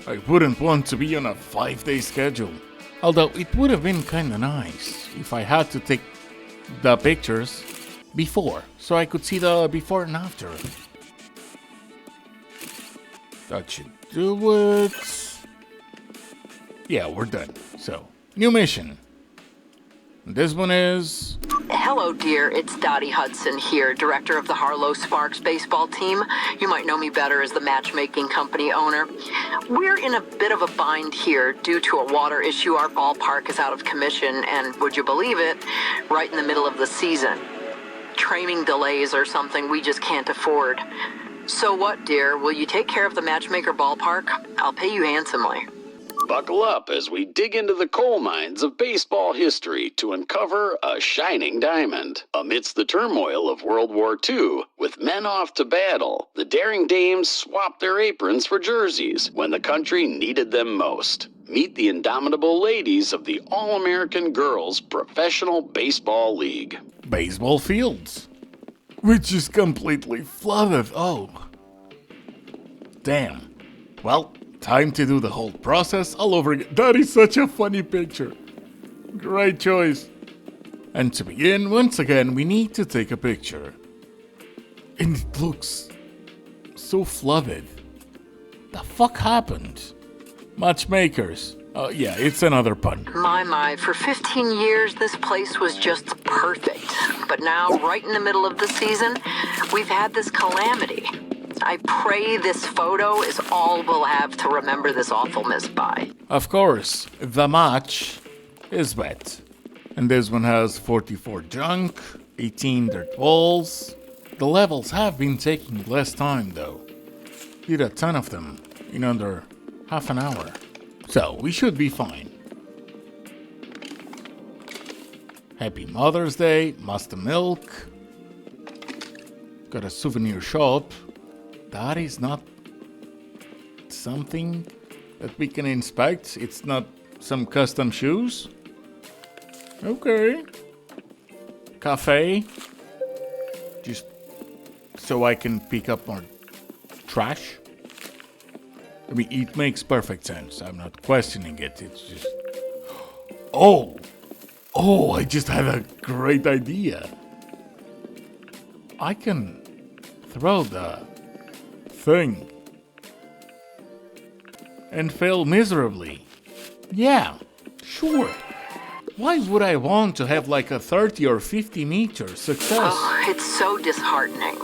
I wouldn't want to be on a 5-day schedule. Although it would have been kinda nice if I had to take the pictures before, so I could see the before and after. That should do it. Yeah, we're done. So, new mission. This one is... Hello, dear. It's Dottie Hudson here, director of the Harlow Sparks baseball team. You might know me better as the matchmaking company owner. We're in a bit of a bind here due to a water issue. Our ballpark is out of commission, and would you believe it, right in the middle of the season. Training delays are something we just can't afford. So what, dear? Will you take care of the Matchmaker Ballpark? I'll pay you handsomely. Buckle up as we dig into the coal mines of baseball history to uncover a shining diamond. Amidst the turmoil of World War II, with men off to battle, the daring dames swapped their aprons for jerseys when the country needed them most. Meet the indomitable ladies of the All-American Girls Professional Baseball League. Baseball fields. Which is completely flooded. Oh. Damn. Well, time to do the whole process all over again. That is such a funny picture. Great choice. And to begin, once again, we need to take a picture. And it looks so flooded. The fuck happened? Matchmakers. Oh, yeah, it's another pun. My, for 15 years, this place was just perfect. But now, right in the middle of the season, we've had this calamity. I pray this photo is all we'll have to remember this awfulness by. Of course, the match is wet. And this one has 44 junk, 18 dirt balls. The levels have been taking less time, though. Did a ton of them in under half an hour. So, we should be fine. Happy Mother's Day, Master Milk. Got a souvenir shop. That is not something that we can inspect. It's not some custom shoes. Okay. Cafe. Just so I can pick up more trash. I mean, it makes perfect sense. I'm not questioning it. It's just... Oh, I just had a great idea. I can throw the thing and fail miserably. Yeah, sure. Why would I want to have like a 30 or 50 meter success? Oh, it's so disheartening.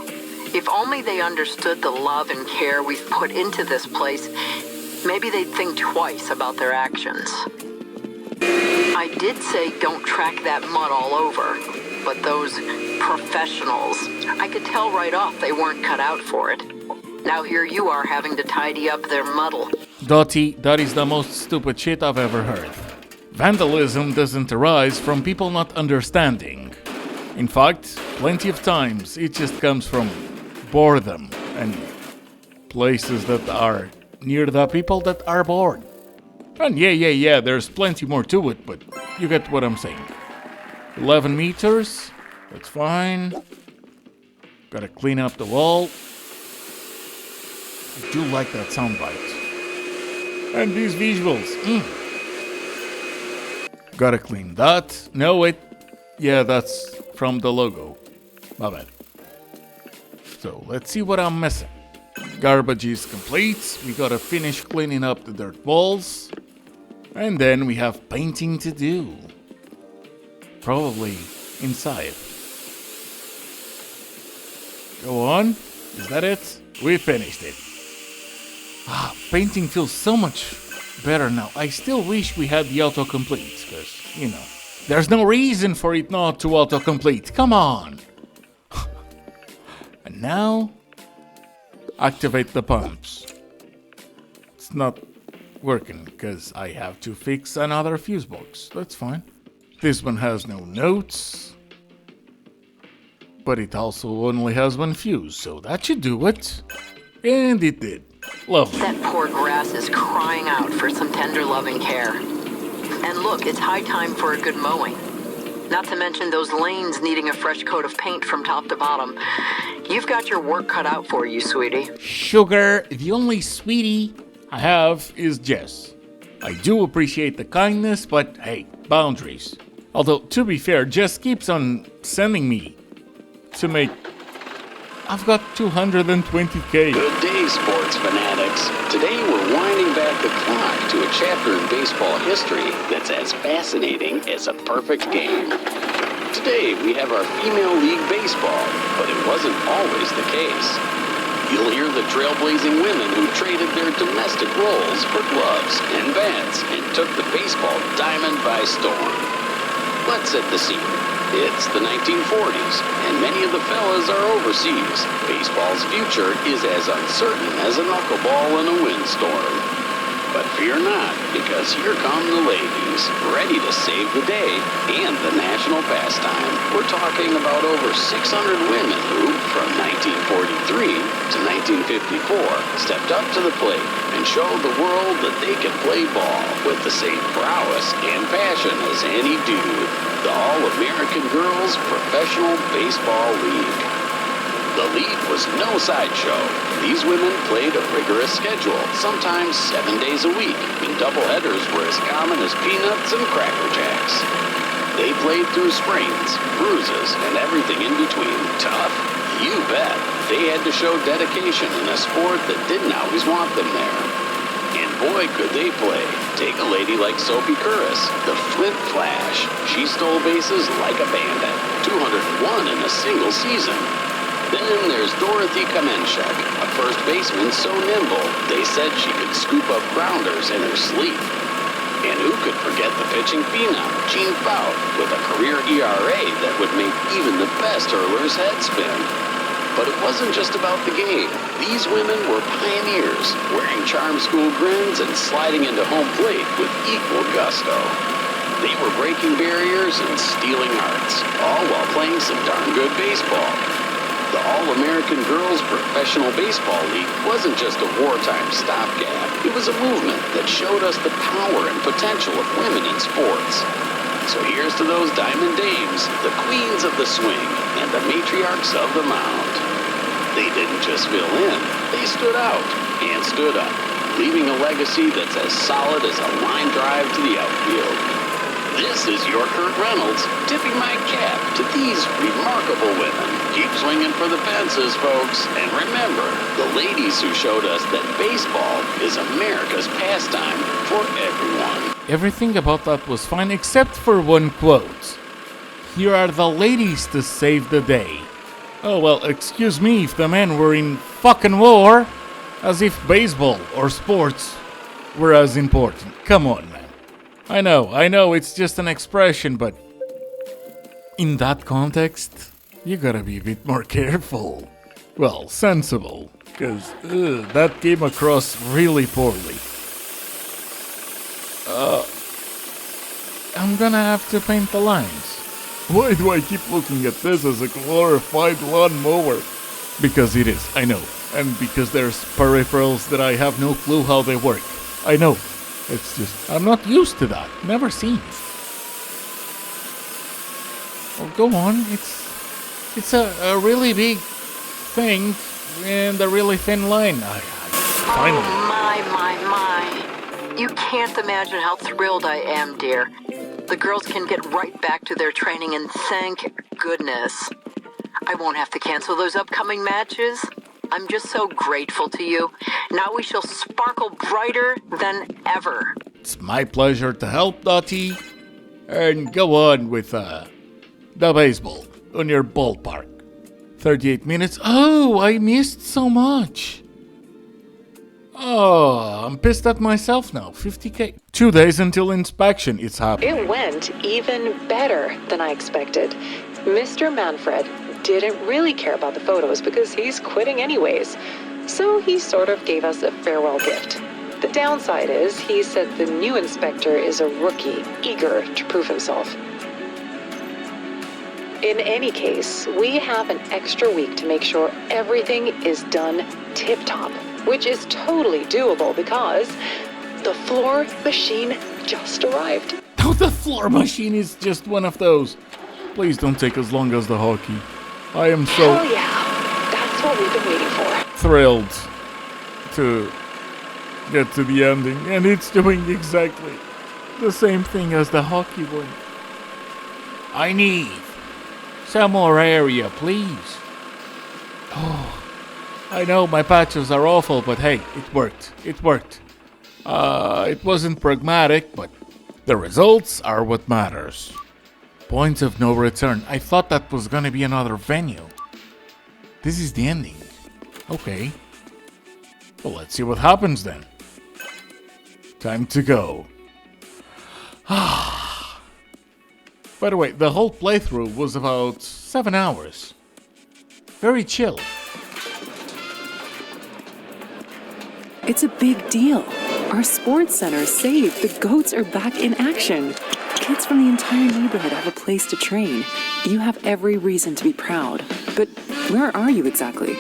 If only they understood the love and care we've put into this place, maybe they'd think twice about their actions. I did say don't track that mud all over, but those professionals, I could tell right off they weren't cut out for it. Now here you are having to tidy up their muddle. Dottie, that is the most stupid shit I've ever heard. Vandalism doesn't arise from people not understanding. In fact, plenty of times it just comes from boredom and places that are near the people that are bored. And yeah, there's plenty more to it, but you get what I'm saying. 11 meters, that's fine. Gotta clean up the wall. I do like that soundbite. And these visuals, Gotta clean that. No, wait. Yeah, that's from the logo. My bad. So, let's see what I'm missing. Garbage is complete. We gotta finish cleaning up the dirt walls. And then we have painting to do. Probably inside. Go on. Is that it? We finished it. Painting feels so much better now. I still wish we had the autocomplete, because, there's no reason for it not to autocomplete. Come on. And now, activate the pumps. It's not working because I have to fix another fuse box. That's fine. This one has no notes, but it also only has one fuse, so that should do it. And it did. Lovely. That poor grass is crying out for some tender loving care. And look, it's high time for a good mowing. Not to mention those lanes needing a fresh coat of paint from top to bottom. You've got your work cut out for you, sweetie. Sugar, the only sweetie I have is Jess. I do appreciate the kindness, but hey, boundaries. Although, to be fair, Jess keeps on sending me to make... I've got 220k. Good day, sports fanatics. Today we're winding back the clock to a chapter in baseball history that's as fascinating as a perfect game. Today we have our female league baseball, but it wasn't always the case. You'll hear the trailblazing women who traded their domestic roles for gloves and bats and took the baseball diamond by storm. Let's set the scene. It's the 1940s, and many of the fellas are overseas. Baseball's future is as uncertain as a knuckleball in a windstorm. But fear not, because here come the ladies, ready to save the day and the national pastime. We're talking about over 600 women who, from 1943 to 1954, stepped up to the plate and showed the world that they can play ball with the same prowess and passion as any dude. The All-American Girls Professional Baseball League. The league was no sideshow. These women played a rigorous schedule, sometimes 7 days a week, and doubleheaders were as common as peanuts and Cracker Jacks. They played through sprains, bruises, and everything in between. Tough? You bet. They had to show dedication in a sport that didn't always want them there. And boy, could they play. Take a lady like Sophie Curris, the Flint Flash. She stole bases like a bandit. 201 in a single season. Then there's Dorothy Kamenchuk, a first baseman so nimble, they said she could scoop up grounders in her sleep. And who could forget the pitching phenom, Gene Fout, with a career ERA that would make even the best hurler's head spin. But it wasn't just about the game. These women were pioneers, wearing charm school grins and sliding into home plate with equal gusto. They were breaking barriers and stealing hearts, all while playing some darn good baseball. The All-American Girls Professional Baseball League wasn't just a wartime stopgap. It was a movement that showed us the power and potential of women in sports. So here's to those Diamond Dames, the queens of the swing, and the matriarchs of the mound. They didn't just fill in, they stood out and stood up, leaving a legacy that's as solid as a line drive to the outfield. This is your Kurt Reynolds, tipping my cap to these remarkable women. Keep swinging for the fences, folks, and remember, the ladies who showed us that baseball is America's pastime for everyone. Everything about that was fine except for one quote. Here are the ladies to save the day. Oh well, excuse me if the men were in fucking war. As if baseball or sports were as important. Come on, man. I know, it's just an expression, but in that context, you gotta be a bit more careful. Well, sensible, because that came across really poorly. I'm gonna have to paint the lines. Why do I keep looking at this as a glorified lawnmower? Because it is, I know. And because there's peripherals that I have no clue how they work. I know. It's just, I'm not used to that. Never seen it. Oh, go on. It's a really big thing and a really thin line. Finally. Oh, my. You can't imagine how thrilled I am, dear. The girls can get right back to their training, and thank goodness. I won't have to cancel those upcoming matches. I'm just so grateful to you. Now we shall sparkle brighter than ever. It's my pleasure to help, Dottie. And go on with the baseball on your ballpark. 38 minutes. Oh, I missed so much. Oh, I'm pissed at myself now. 50K. 2 days until inspection. It's happening. It went even better than I expected. Mr. Manfred didn't really care about the photos because he's quitting anyways. So he sort of gave us a farewell gift. The downside is he said the new inspector is a rookie, eager to prove himself. In any case, we have an extra week to make sure everything is done tip-top, which is totally doable because the floor machine just arrived. Oh, the floor machine is just one of those. Please don't take as long as the hockey. I am so... Hell yeah, that's what we've been waiting for. Thrilled to get to the ending, and it's doing exactly the same thing as the hockey one. I need some more area, please. Oh, I know my patches are awful, but hey, it worked. It worked. It wasn't pragmatic, but the results are what matters. Point of no return. I thought that was gonna be another venue. This is the ending. Okay. Well, let's see what happens then. Time to go. By the way, the whole playthrough was about 7 hours. Very chill. It's a big deal. Our sports center is saved. The goats are back in action. Kids from the entire neighborhood have a place to train. You have every reason to be proud. But where are you exactly?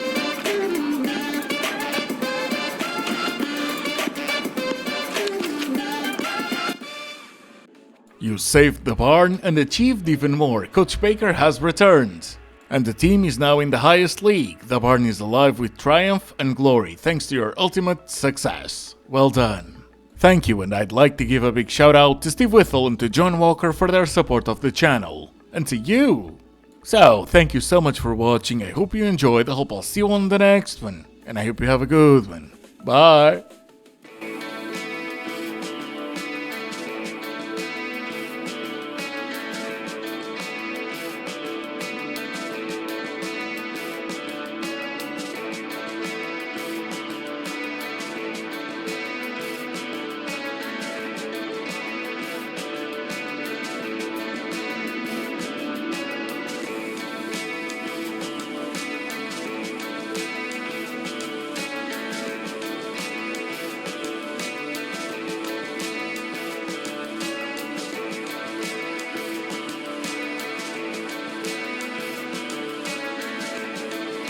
You saved the barn and achieved even more. Coach Baker has returned. And the team is now in the highest league. The barn is alive with triumph and glory thanks to your ultimate success. Well done. Thank you, and I'd like to give a big shout out to Steve Whittle and to John Walker for their support of the channel. And to you! So, thank you so much for watching. I hope you enjoyed. I hope I'll see you on the next one. And I hope you have a good one. Bye!